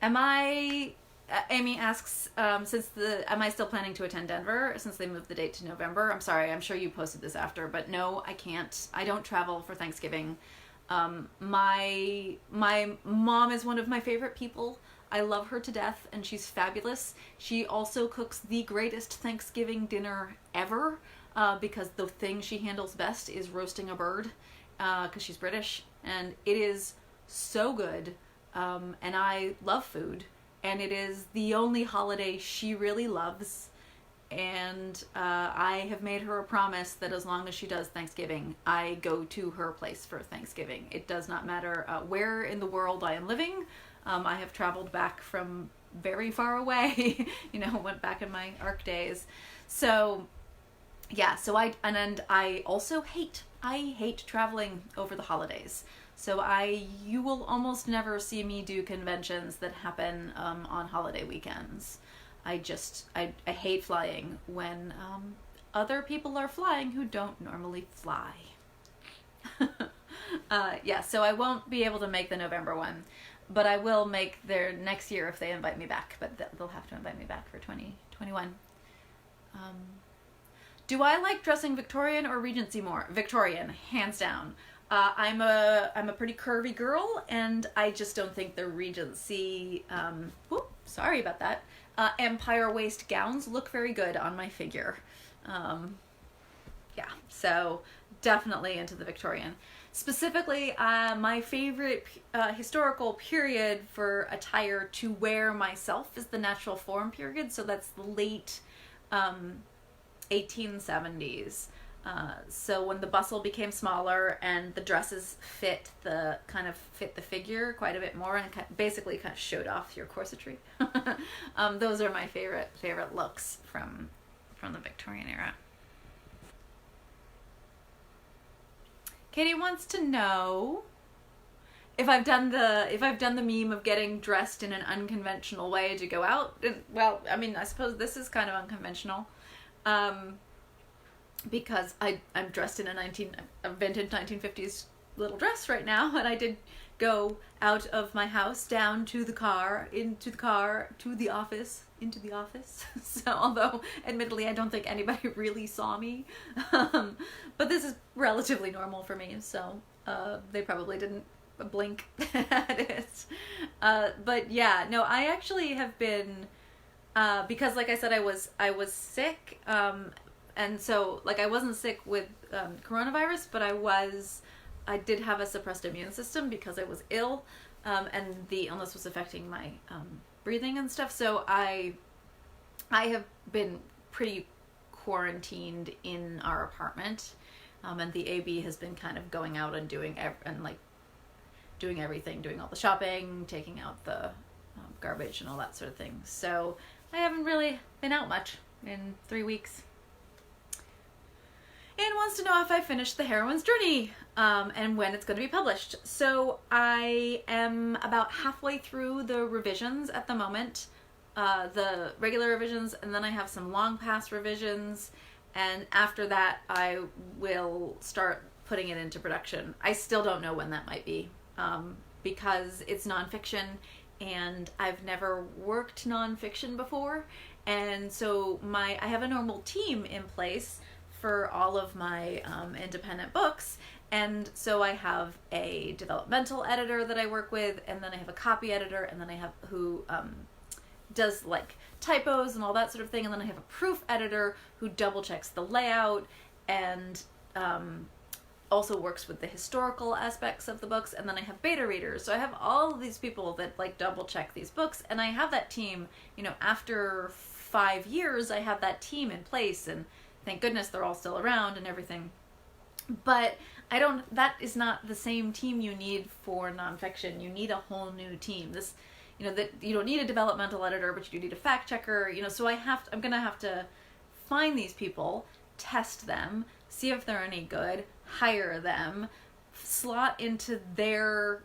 Amy asks, am I still planning to attend Denver since they moved the date to November? I'm sorry. I'm sure you posted this after, but no, I can't. I don't travel for Thanksgiving. My mom is one of my favorite people. I love her to death, and she's fabulous. She also cooks the greatest Thanksgiving dinner ever, because the thing she handles best is roasting a bird, because she's British, and it is so good, and I love food, and it is the only holiday she really loves. And I have made her a promise that as long as she does Thanksgiving, I go to her place for Thanksgiving. It does not matter where in the world I am living. I have traveled back from very far away, went back in my ARC days. So, yeah, I also hate traveling over the holidays. So you will almost never see me do conventions that happen on holiday weekends. I hate flying when other people are flying who don't normally fly. Yeah, so I won't be able to make the November one, but I will make their next year if they invite me back, but they'll have to invite me back for 2021. Do I like dressing Victorian or Regency more? Victorian, hands down. I'm a pretty curvy girl, and I just don't think the Regency, sorry about that, empire waist gowns look very good on my figure. Yeah, so definitely into the Victorian. Specifically, my favorite historical period for attire to wear myself is the natural form period, so that's the late 1870s. So when the bustle became smaller and the dresses fit the figure quite a bit more, and basically kind of showed off your corsetry. Those are my favorite looks from the Victorian era. Katie wants to know if I've done the meme of getting dressed in an unconventional way to go out. Well, I mean, I suppose this is kind of unconventional. Because I'm dressed in a vintage 1950s little dress right now, and I did go out of my house, down to the car, into the car, to the office, into the office. So although admittedly I don't think anybody really saw me, but this is relatively normal for me, so they probably didn't blink at it. But yeah, no, I actually have been, because like I said, I was sick, and so, like, I wasn't sick with coronavirus, but I did have a suppressed immune system because I was ill, and the illness was affecting my breathing and stuff. So I have been pretty quarantined in our apartment, and the AB has been kind of going out and doing everything, doing all the shopping, taking out the garbage and all that sort of thing. So I haven't really been out much in 3 weeks. And wants to know if I finished the Heroines Journey, and when it's going to be published. So I am about halfway through the revisions at the moment, the regular revisions, and then I have some long pass revisions, and after that I will start putting it into production. I still don't know when that might be, because it's nonfiction, and I've never worked nonfiction before, and so I have a normal team in place for all of my independent books, and so I have a developmental editor that I work with, and then I have a copy editor, and then I have who does like typos and all that sort of thing, and then I have a proof editor who double checks the layout and also works with the historical aspects of the books, and then I have beta readers. So I have all of these people that like double check these books, and I have that team, after 5 years I have that team in place, and thank goodness they're all still around and everything. But that is not the same team you need for nonfiction. You need a whole new team. That you don't need a developmental editor, but you do need a fact checker, so I'm going to have to find these people, test them, see if they're any good, hire them, slot into their,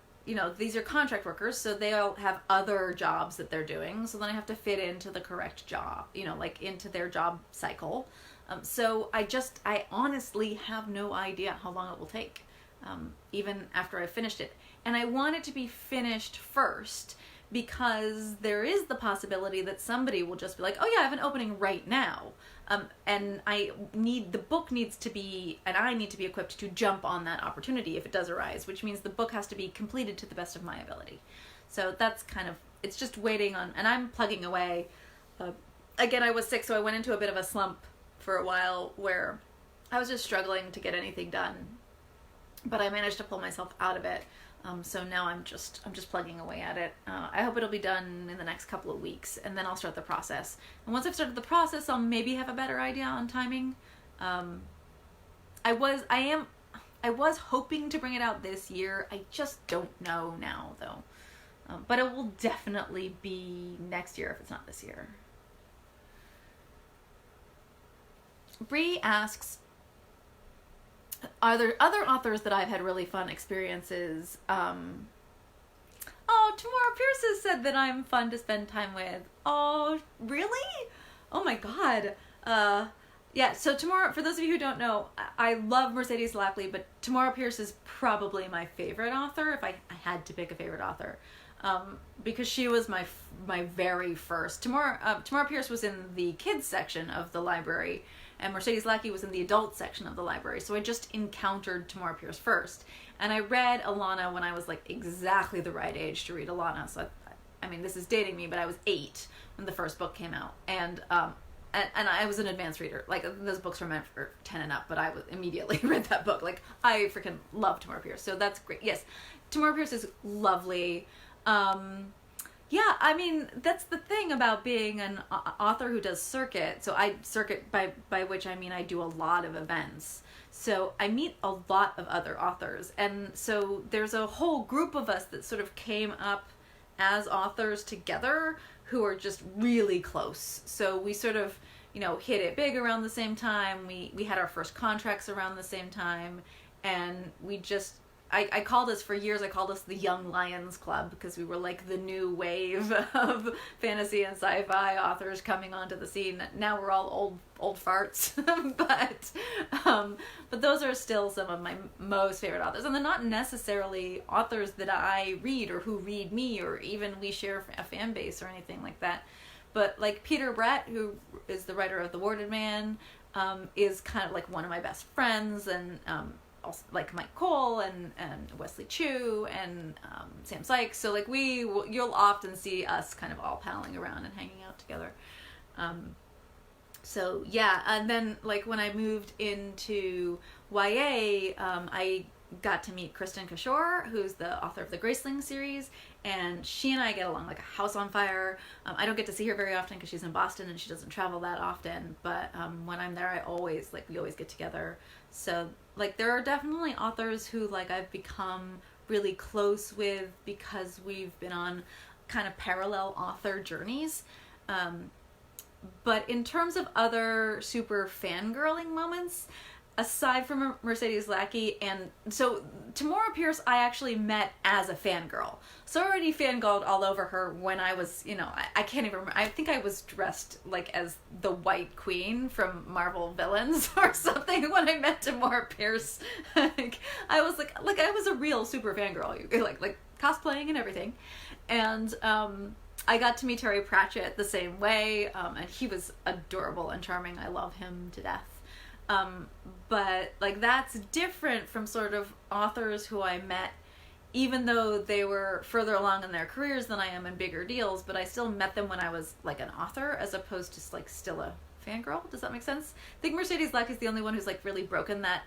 these are contract workers, so they all have other jobs that they're doing. So then I have to fit into the correct job, into their job cycle. So I honestly have no idea how long it will take, even after I finished it. And I want it to be finished first, because there is the possibility that somebody will just be like, oh yeah, I have an opening right now. And the book needs to be, and I need to be equipped to jump on that opportunity if it does arise, which means the book has to be completed to the best of my ability. So that's it's just waiting on, and I'm plugging away. Again, I was sick, so I went into a bit of a slump for a while where I was just struggling to get anything done, but I managed to pull myself out of it. So now I'm just plugging away at it. I hope it'll be done in the next couple of weeks, and then I'll start the process. And once I've started the process, I'll maybe have a better idea on timing. I was hoping to bring it out this year. I just don't know now, though. But it will definitely be next year if it's not this year. Bree asks, are there other authors that I've had really fun experiences? Tomorrow Pierce has said that I'm fun to spend time with. Oh, really? Oh my god. Yeah, so Tamora, for those of you who don't know, I love Mercedes Lackey, but Tamora Pierce is probably my favorite author, if I had to pick a favorite author. Because she was my very first. Tamora Pierce was in the kids section of the library, and Mercedes Lackey was in the adult section of the library. So I just encountered Tamora Pierce first. And I read Alana when I was like exactly the right age to read Alana. So I mean, this is dating me, but I was 8 when the first book came out. And I was an advanced reader. Like, those books were meant for 10 and up, but I immediately read that book. Like, I freaking love Tamora Pierce. So that's great. Yes, Tamora Pierce is lovely. Yeah, I mean, that's the thing about being an author who does circuit. So I circuit, by which I mean I do a lot of events. So I meet a lot of other authors. And so there's a whole group of us that sort of came up as authors together who are just really close. So we sort of, hit it big around the same time. We had our first contracts around the same time. And we just, I called us, for years, I called us the Young Lions Club, because we were like the new wave of fantasy and sci-fi authors coming onto the scene. Now we're all old farts, but those are still some of my most favorite authors. And they're not necessarily authors that I read or who read me, or even we share a fan base or anything like that. But like Peter Brett, who is the writer of The Warded Man, is kind of like one of my best friends, and also like Mike Cole and Wesley Chu and Sam Sykes. So like you'll often see us kind of all palling around and hanging out together. So yeah, and then like when I moved into YA, I got to meet Kristen Kishore, who's the author of the Graceling series, and she and I get along like a house on fire. I don't get to see her very often because she's in Boston and she doesn't travel that often, but when I'm there, we always get together. So like there are definitely authors who like I've become really close with because we've been on kind of parallel author journeys. But in terms of other super fangirling moments, aside from Mercedes Lackey, and so Tamora Pierce I actually met as a fangirl. So I already fangirled all over her when I was, I can't even remember. I think I was dressed like as the White Queen from Marvel Villains or something when I met Tamora Pierce. I was like I was a real super fangirl, like cosplaying and everything. And I got to meet Terry Pratchett the same way, and he was adorable and charming. I love him to death. But like that's different from sort of authors who I met, even though they were further along in their careers than I am in bigger deals, but I still met them when I was like an author as opposed to like still a fangirl. Does that make sense? I think Mercedes Lackey is the only one who's like really broken that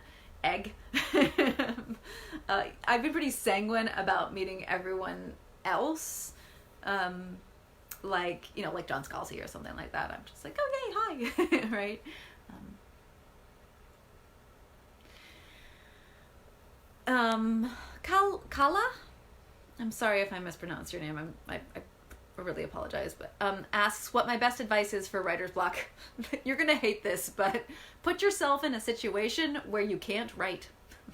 egg. I've been pretty sanguine about meeting everyone else. Like John Scalzi or something like that. I'm just like, oh yay, hi. Right? Kala? I'm sorry if I mispronounced your name. I really apologize, but asks what my best advice is for writer's block. You're gonna hate this, but put yourself in a situation where you can't write.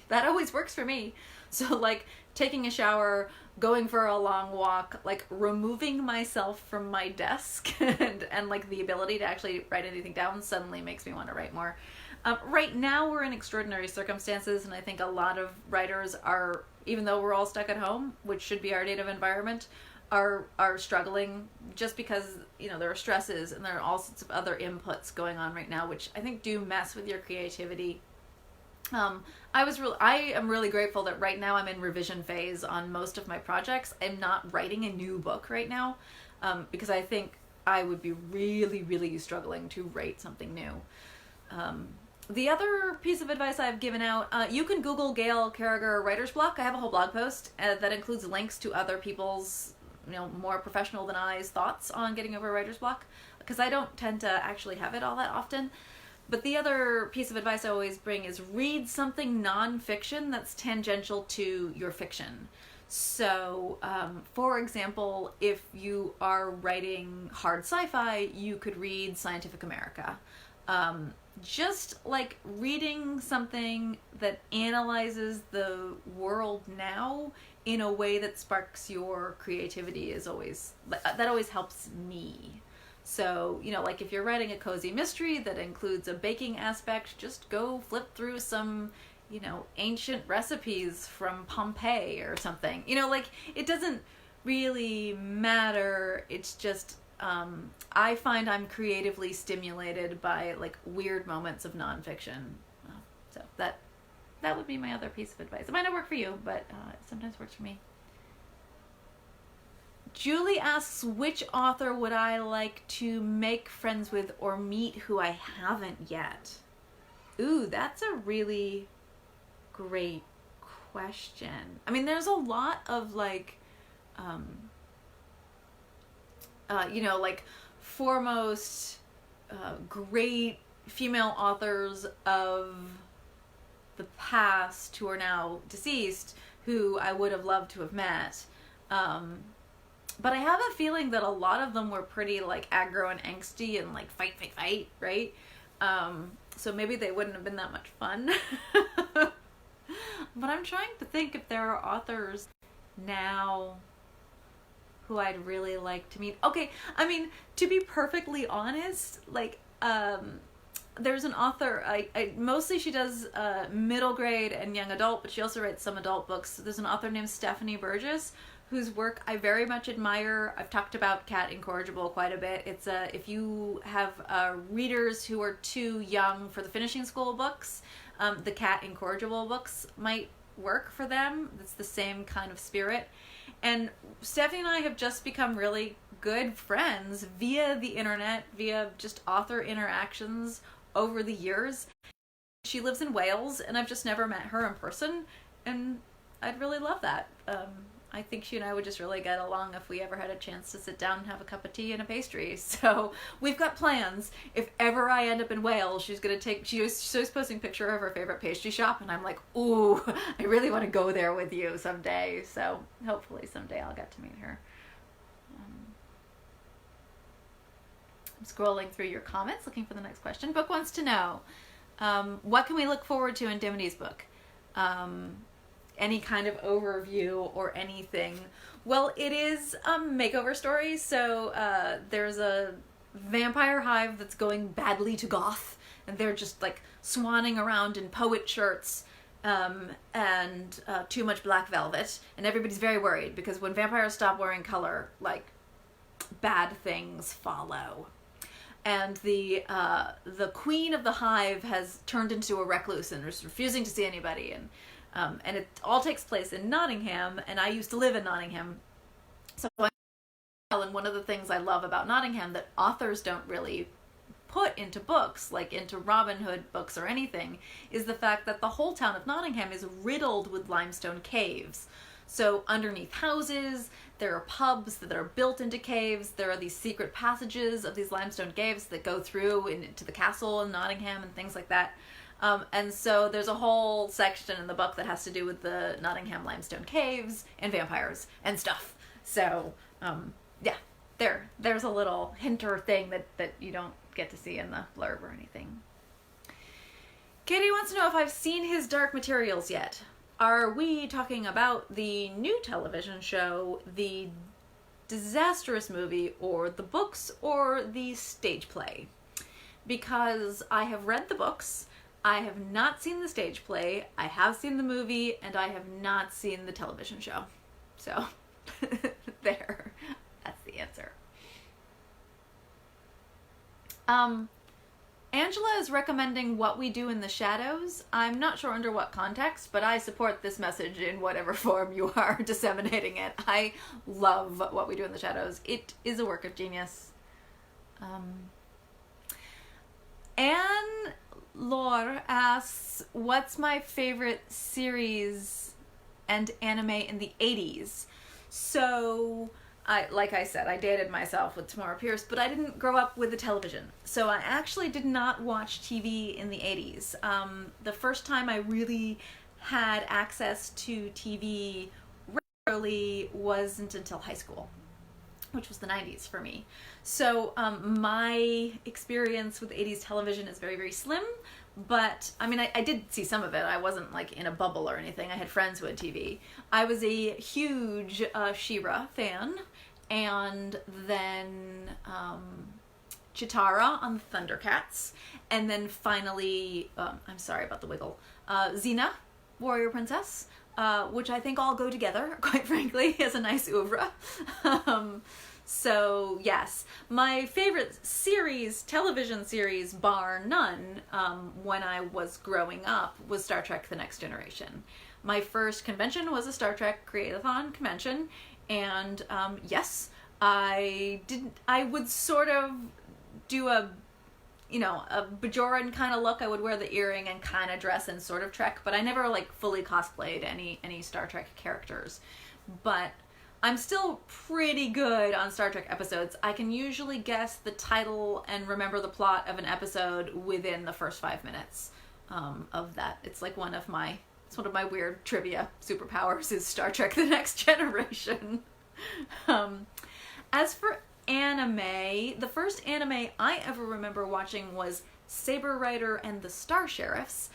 That always works for me. So like taking a shower, going for a long walk, like removing myself from my desk and like the ability to actually write anything down suddenly makes me want to write more. Right now we're in extraordinary circumstances, and I think a lot of writers are, even though we're all stuck at home, which should be our native environment, are struggling just because, there are stresses and there are all sorts of other inputs going on right now, which I think do mess with your creativity. I am really grateful that right now I'm in revision phase on most of my projects. I'm not writing a new book right now, because I think I would be really, really struggling to write something new. The other piece of advice I've given out, you can Google Gail Carriger writer's block. I have a whole blog post that includes links to other people's, more professional than I's thoughts on getting over writer's block, because I don't tend to actually have it all that often. But the other piece of advice I always bring is read something nonfiction that's tangential to your fiction. So, for example, if you are writing hard sci-fi, you could read Scientific America. Just like reading something that analyzes the world now in a way that sparks your creativity that always helps me. So, you know, like if you're writing a cozy mystery that includes a baking aspect, just go flip through some, you know, ancient recipes from Pompeii or something. You know, like it doesn't really matter. It's just, I find I'm creatively stimulated by like weird moments of nonfiction. So that would be my other piece of advice. It might not work for you, but it sometimes works for me. Julie asks, which author would I like to make friends with or meet who I haven't yet? Ooh, that's a really great question. I mean, there's a lot of like, you know, like foremost great female authors of the past who are now deceased who I would have loved to have met. But I have a feeling that a lot of them were pretty like aggro and angsty and like fight, right? So maybe they wouldn't have been that much fun. But I'm trying to think if there are authors now who I'd really like to meet. Okay, I mean, to be perfectly honest, like, there's an author, I mostly she does middle grade and young adult, but she also writes some adult books. There's an author named Stephanie Burgess, whose work I very much admire. I've talked about Cat Incorrigible quite a bit. It's if you have readers who are too young for the finishing school books, the Cat Incorrigible books might work for them. It's the same kind of spirit. And Stephanie and I have just become really good friends via the internet, via just author interactions over the years. She lives in Wales, and I've just never met her in person, and I'd really love that. I think she and I would just really get along if we ever had a chance to sit down and have a cup of tea and a pastry. So we've got plans. If ever I end up in Wales, she's posting a picture of her favorite pastry shop, and I'm like, ooh, I really want to go there with you someday. So hopefully someday I'll get to meet her. I'm scrolling through your comments looking for the next question. Book wants to know, what can we look forward to in Dimity's book? Any kind of overview or anything. Well, it is a makeover story, so there's a vampire hive that's going badly to goth, and they're just like swanning around in poet shirts and too much black velvet, and everybody's very worried because when vampires stop wearing color, like, bad things follow. And the queen of the hive has turned into a recluse and is refusing to see anybody, and it all takes place in Nottingham, and I used to live in Nottingham. So, and one of the things I love about Nottingham that authors don't really put into books, like into Robin Hood books or anything, is the fact that the whole town of Nottingham is riddled with limestone caves. So underneath houses, there are pubs that are built into caves. There are these secret passages of these limestone caves that go through into the castle in Nottingham and things like that. And so there's a whole section in the book that has to do with the Nottingham limestone caves and vampires and stuff. So, yeah, there's a little hinter thing that you don't get to see in the blurb or anything. Katie wants to know if I've seen his Dark Materials yet. Are we talking about the new television show, the disastrous movie, or the books, or the stage play? Because I have read the books, I have not seen the stage play, I have seen the movie, and I have not seen the television show. So, there. That's the answer. Angela is recommending What We Do in the Shadows. I'm not sure under what context, but I support this message in whatever form you are disseminating it. I love What We Do in the Shadows. It is a work of genius. Anne Lore asks, what's my favorite series and anime in the 80s? So, like I said, I dated myself with Tamora Pierce, but I didn't grow up with the television. So I actually did not watch TV in the 80s. The first time I really had access to TV regularly wasn't until high school, which was the 90s for me. So my experience with 80s television is very, very slim. But, I mean, I did see some of it. I wasn't, like, in a bubble or anything. I had friends who had TV. I was a huge She-Ra fan. And then Chitara on the Thundercats, and then finally, I'm sorry about the wiggle, Xena, Warrior Princess, which I think all go together, quite frankly, as a nice oeuvre. So yes, my favorite series, television series, bar none, when I was growing up, was Star Trek The Next Generation. My first convention was a Star Trek Create-a-thon convention, and yes, I would sort of do a Bajoran kind of look. I would wear the earring and kind of dress in sort of Trek, but I never like fully cosplayed any Star Trek characters. But I'm still pretty good on Star Trek episodes. I can usually guess the title and remember the plot of an episode within the first 5 minutes of that. It's like one of my weird trivia superpowers is Star Trek The Next Generation. As for anime, the first anime I ever remember watching was Saber Rider and the Star Sheriffs,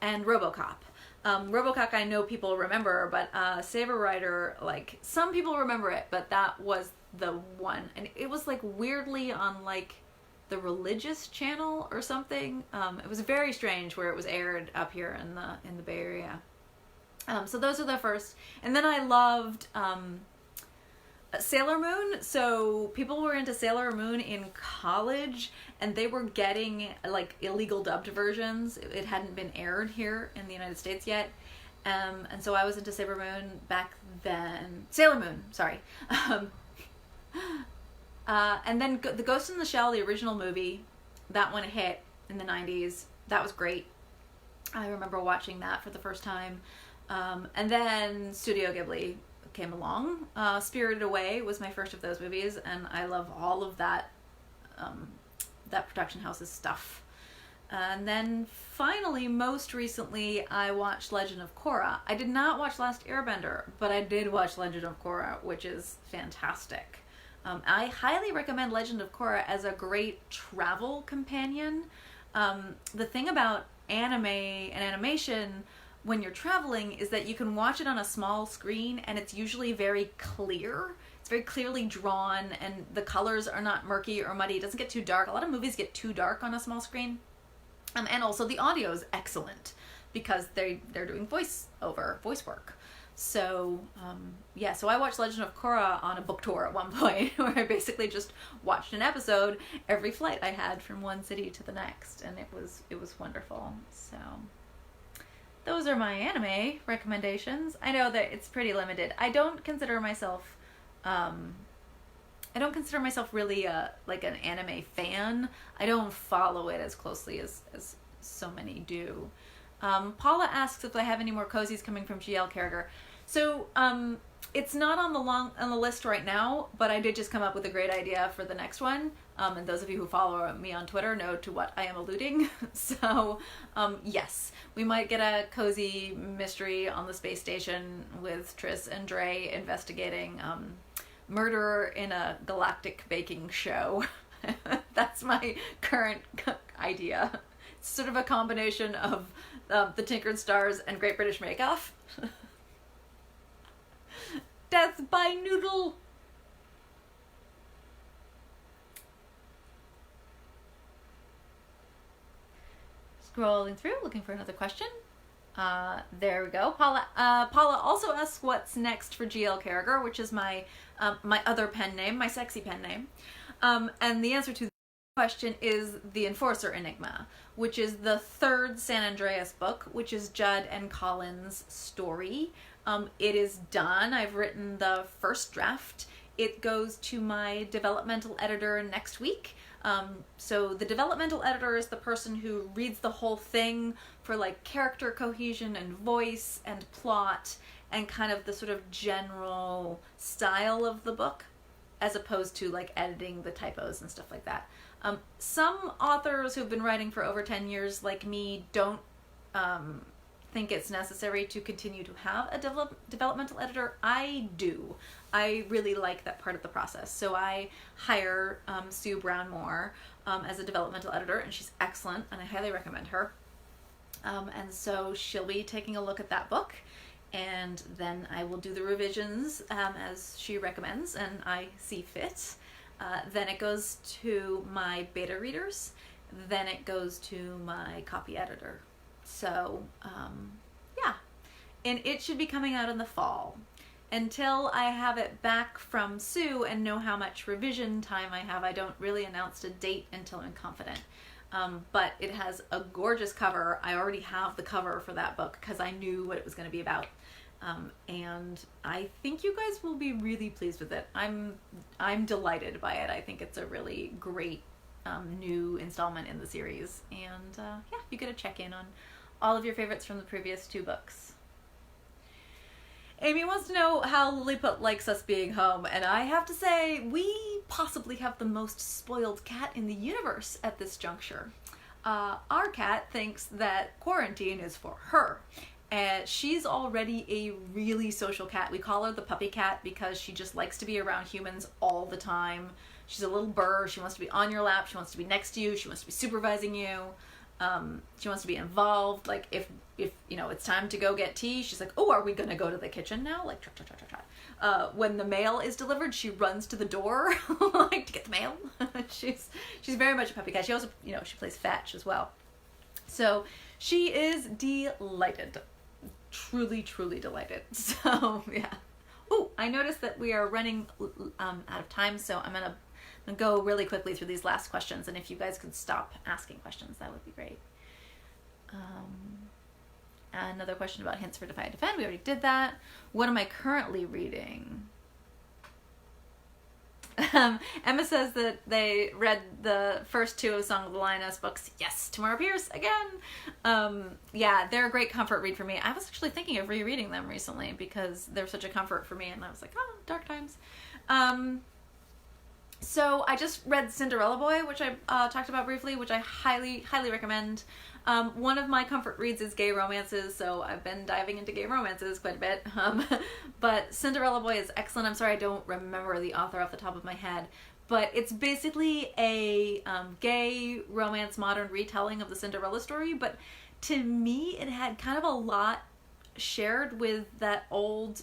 and RoboCop. RoboCop I know people remember, but Saber Rider, like, some people remember it, but that was the one. And it was like weirdly on like the religious channel or something. It was very strange where it was aired up here in the Bay Area. So those are the first. And then I loved Sailor Moon. So people were into Sailor Moon in college, and they were getting like illegal dubbed versions. It hadn't been aired here in the United States yet. And so I was into Sailor Moon back then. Sailor Moon, sorry. And then The Ghost in the Shell, the original movie, that one hit in the 90s. That was great. I remember watching that for the first time. And then Studio Ghibli came along. Spirited Away was my first of those movies, and I love all of that production house's stuff. And then finally, most recently, I watched Legend of Korra. I did not watch Last Airbender, but I did watch Legend of Korra, which is fantastic. I highly recommend Legend of Korra as a great travel companion. The thing about anime and animation when you're traveling is that you can watch it on a small screen, and it's usually very clear. It's very clearly drawn, and the colors are not murky or muddy. It doesn't get too dark. A lot of movies get too dark on a small screen. And also the audio is excellent because they're doing voice work. So yeah, so I watched Legend of Korra on a book tour at one point where I basically just watched an episode every flight I had from one city to the next, and it was wonderful. So those are my anime recommendations. I know that it's pretty limited. I don't consider myself really like an anime fan. I don't follow it as closely as so many do. Paula asks if I have any more cozies coming from GL Carriger. So it's not on the list right now, but I did just come up with a great idea for the next one. And those of you who follow me on Twitter know to what I am alluding. So yes, we might get a cozy mystery on the space station with Triss and Dre investigating murder in a galactic baking show. That's my current idea. It's sort of a combination of the Tinkered Stars and Great British Bake Off. Death by Noodle. Scrolling through, looking for another question. There we go. Paula also asks what's next for GL Carriger, which is my other pen name, my sexy pen name. And the answer to the question is The Enforcer Enigma, which is the third San Andreas book, which is Judd and Colin's story. It is done. I've written the first draft. It goes to my developmental editor next week. So the developmental editor is the person who reads the whole thing for like character cohesion and voice and plot and kind of the sort of general style of the book, as opposed to like editing the typos and stuff like that. Some authors who've been writing for over 10 years like me don't think it's necessary to continue to have a developmental editor. I do. I really like that part of the process. So I hire Sue Brownmore as a developmental editor, and she's excellent, and I highly recommend her. And so she'll be taking a look at that book, and then I will do the revisions as she recommends and I see fit. Then it goes to my beta readers. Then it goes to my copy editor. So, yeah. And it should be coming out in the fall. Until I have it back from Sue and know how much revision time I have, I don't really announce a date until I'm confident. But it has a gorgeous cover. I already have the cover for that book because I knew what it was going to be about. And I think you guys will be really pleased with it. I'm delighted by it. I think it's a really great new installment in the series. And yeah, you get a check-in on all of your favorites from the previous 2 books. Amy wants to know how Lilliput likes us being home, and I have to say, we possibly have the most spoiled cat in the universe at this juncture. Our cat thinks that quarantine is for her, and she's already a really social cat. We call her the puppy cat because she just likes to be around humans all the time. She's a little burr. She wants to be on your lap. She wants to be next to you. She wants to be supervising you. She wants to be involved. Like if you know it's time to go get tea, she's like, oh, are we gonna go to the kitchen now? Like trot, trot, trot, trot, trot. When the mail is delivered, she runs to the door like to get the mail. she's very much a puppy cat. She also, you know, she plays fetch as well. So she is delighted, truly delighted. So yeah. Oh, I noticed that we are running out of time, so I'm gonna go really quickly through these last questions, and if you guys could stop asking questions, that would be great. Another question about hints for Defy and Defend. We already did that. What am I currently reading? Emma says that they read the first 2 of Song of the Lioness books. Yes, Tamara Pierce again. Yeah, they're a great comfort read for me. I was actually thinking of rereading them recently because they're such a comfort for me, and I was like, oh, dark times. So I just read Cinderella Boy, which I talked about briefly, which I highly recommend. One of my comfort reads is gay romances, so I've been diving into gay romances quite a bit. But Cinderella Boy is excellent. I'm sorry I don't remember the author off the top of my head, but it's basically a gay romance modern retelling of the Cinderella story, but to me it had kind of a lot shared with that old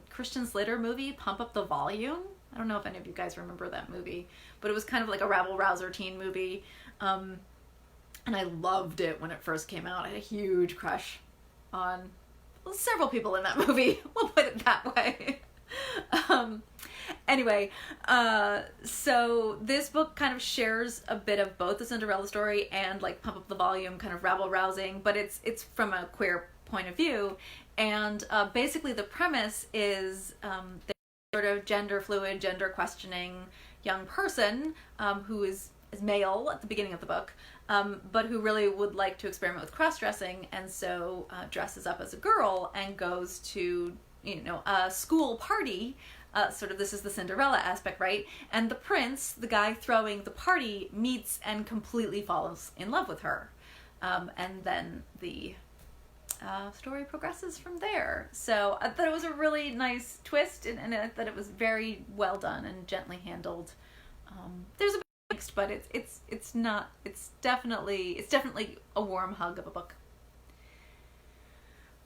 Christian Slater movie, Pump Up the Volume. I don't know if any of you guys remember that movie, but it was kind of like a rabble-rouser teen movie. And I loved it when it first came out. I had a huge crush on several people in that movie. We'll put it that way. Anyway, so this book kind of shares a bit of both the Cinderella story and like Pump Up the Volume, kind of rabble-rousing, but it's from a queer point of view. And basically the premise is sort of gender fluid, gender questioning young person who is male at the beginning of the book, but who really would like to experiment with cross-dressing, and so dresses up as a girl and goes to, you know, a school party. Sort of this is the Cinderella aspect, right? And the prince, the guy throwing the party, meets and completely falls in love with her. And then the story progresses from there. So I thought it was a really nice twist, and I thought it was very well done and gently handled. There's a bit mixed, but it's definitely a warm hug of a book.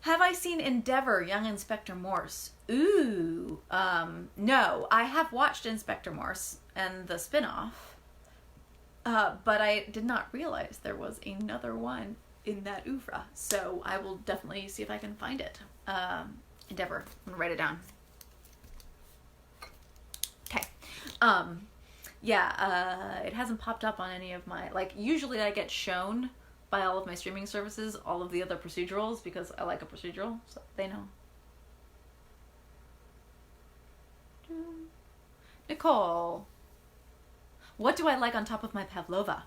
Have I seen Endeavour, Young Inspector Morse? Ooh, no. I have watched Inspector Morse and the spin-off, but I did not realize there was another one in that oeuvre, so I will definitely see if I can find it. Endeavour. I'm gonna write it down. Okay. Yeah, it hasn't popped up on any of my, like, usually I get shown by all of my streaming services all of the other procedurals because I like a procedural, so they know. Nicole. What do I like on top of my pavlova?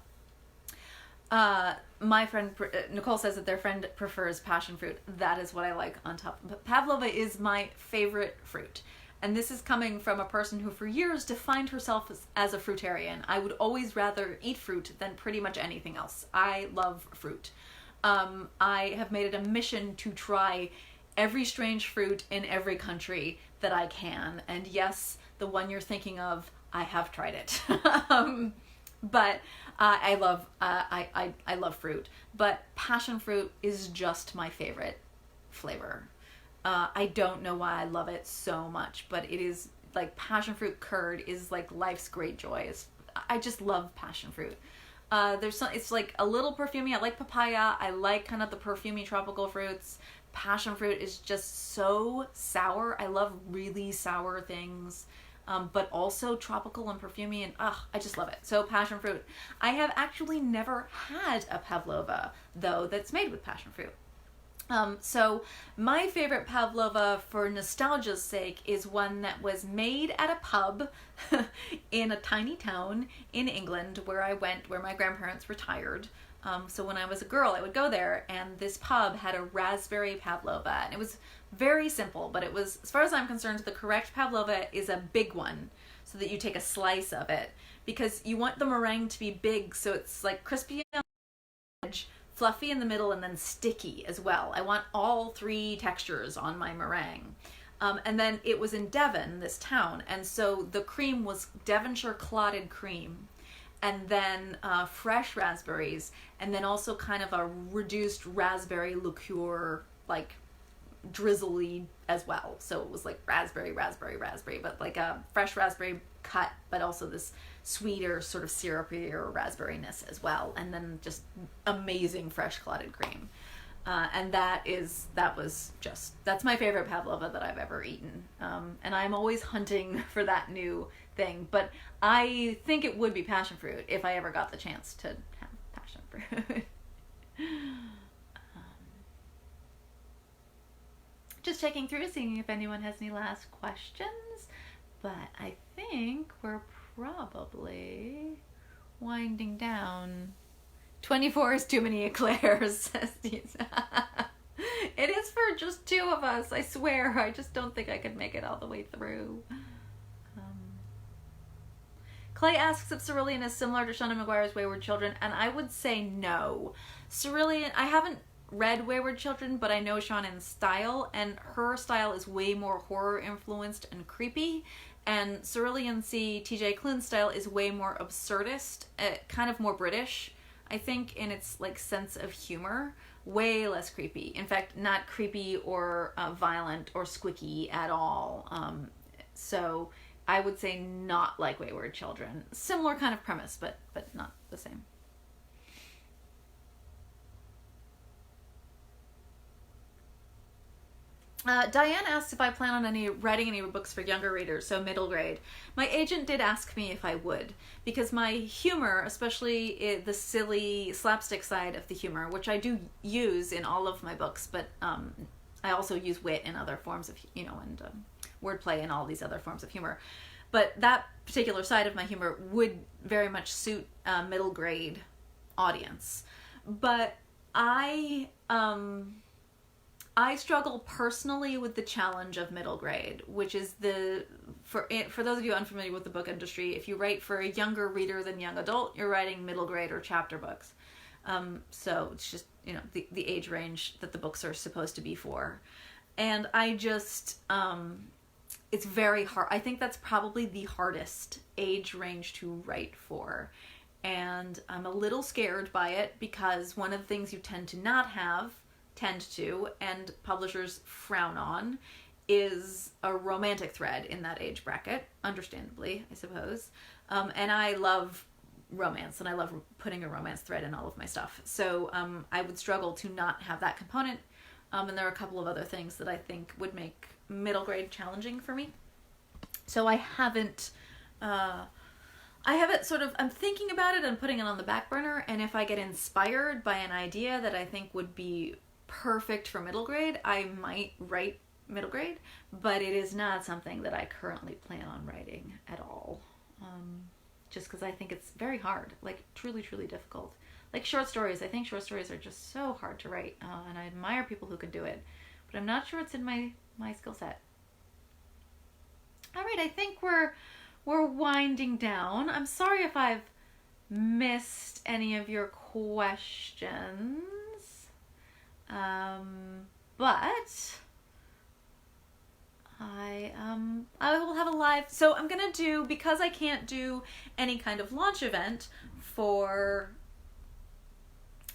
My friend Nicole says that their friend prefers passion fruit. That is what I like on top. But pavlova is my favorite fruit. And this is coming from a person who for years defined herself as a fruitarian. I would always rather eat fruit than pretty much anything else. I love fruit. I have made it a mission to try every strange fruit in every country that I can. And yes, the one you're thinking of, I have tried it. But I love fruit. But passion fruit is just my favorite flavor. I don't know why I love it so much, but it is like passion fruit curd is like life's great joy. I just love passion fruit. It's like a little perfumey. I like papaya. I like kind of the perfumey tropical fruits. Passion fruit is just so sour. I love really sour things, but also tropical and perfumey, and I just love it. So passion fruit. I have actually never had a pavlova though that's made with passion fruit. So my favorite pavlova for nostalgia's sake is one that was made at a pub in a tiny town in England where my grandparents retired. So when I was a girl, I would go there, and this pub had a raspberry pavlova, and it was very simple, but it was, as far as I'm concerned, the correct pavlova is a big one, so that you take a slice of it, because you want the meringue to be big, so it's like crispy on the edge, fluffy in the middle, and then sticky as well. I want all three textures on my meringue. And then it was in Devon, this town, and so the cream was Devonshire clotted cream, and then fresh raspberries, and then also kind of a reduced raspberry liqueur, like drizzly as well. So it was like raspberry, but like a fresh raspberry cut, but also this sweeter sort of syrupier raspberryness as well, and then just amazing fresh clotted cream. And that's my favorite pavlova that I've ever eaten. And I'm always hunting for that new thing, but I think it would be passion fruit if I ever got the chance to have passion fruit. Just checking through, seeing if anyone has any last questions, but I think we're probably winding down. 24 is too many eclairs, says Lisa. It is for just two of us, I swear. I just don't think I could make it all the way through. Clay asks if Cerulean is similar to Shauna Maguire's Wayward Children, and I would say no. Cerulean, I haven't read Wayward Children, but I know Shauna's style, and her style is way more horror influenced and creepy, and Cerulean Sea, TJ Klune's style, is way more absurdist, kind of more British, I think, in its like sense of humor. Way less creepy. In fact, not creepy or violent or squicky at all. So I would say not like Wayward Children. Similar kind of premise, but not the same. Diane asks if I plan on writing any books for younger readers, so middle grade. My agent did ask me if I would, because my humor, especially the silly slapstick side of the humor, which I do use in all of my books, but I also use wit in other forms of, and wordplay and all these other forms of humor. But that particular side of my humor would very much suit a middle grade audience. But I struggle personally with the challenge of middle grade, which is for those of you unfamiliar with the book industry, if you write for a younger reader than young adult, you're writing middle grade or chapter books. So it's just, the age range that the books are supposed to be for. And I just, it's very hard. I think that's probably the hardest age range to write for. And I'm a little scared by it, because one of the things you tend to, and publishers frown on, is a romantic thread in that age bracket, understandably, I suppose. And I love romance, and I love putting a romance thread in all of my stuff. So I would struggle to not have that component. And there are a couple of other things that I think would make middle grade challenging for me. So I'm thinking about it and putting it on the back burner, and if I get inspired by an idea that I think would be perfect for middle grade, I might write middle grade, but it is not something that I currently plan on writing at all. Just because I think it's very hard, like truly, truly difficult. Like short stories, I think short stories are just so hard to write, and I admire people who can do it, but I'm not sure it's in my skill set. All right, I think we're winding down. I'm sorry if I've missed any of your questions. But I will have a live, so I'm gonna do, because I can't do any kind of launch event for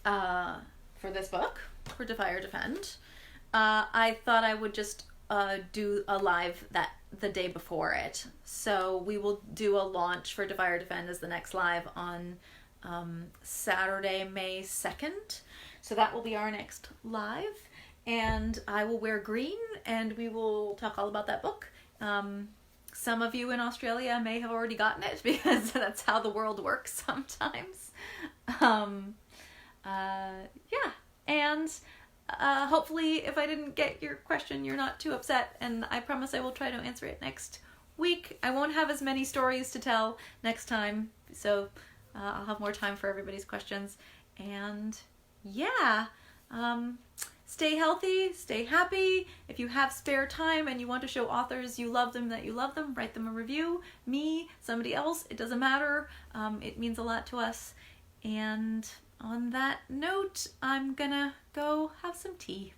this book, for Defy or Defend, I thought I would just do a live the day before it. So we will do a launch for Defy or Defend as the next live on Saturday, May 2nd. So that will be our next live. And I will wear green and we will talk all about that book. Some of you in Australia may have already gotten it because that's how the world works sometimes. Yeah. And hopefully if I didn't get your question, you're not too upset. And I promise I will try to answer it next week. I won't have as many stories to tell next time. So I'll have more time for everybody's questions. And yeah, stay healthy, stay happy. If you have spare time and you want to show authors you love them, that you love them, write them a review. Me, somebody else, it doesn't matter. It means a lot to us. And on that note, I'm gonna go have some tea.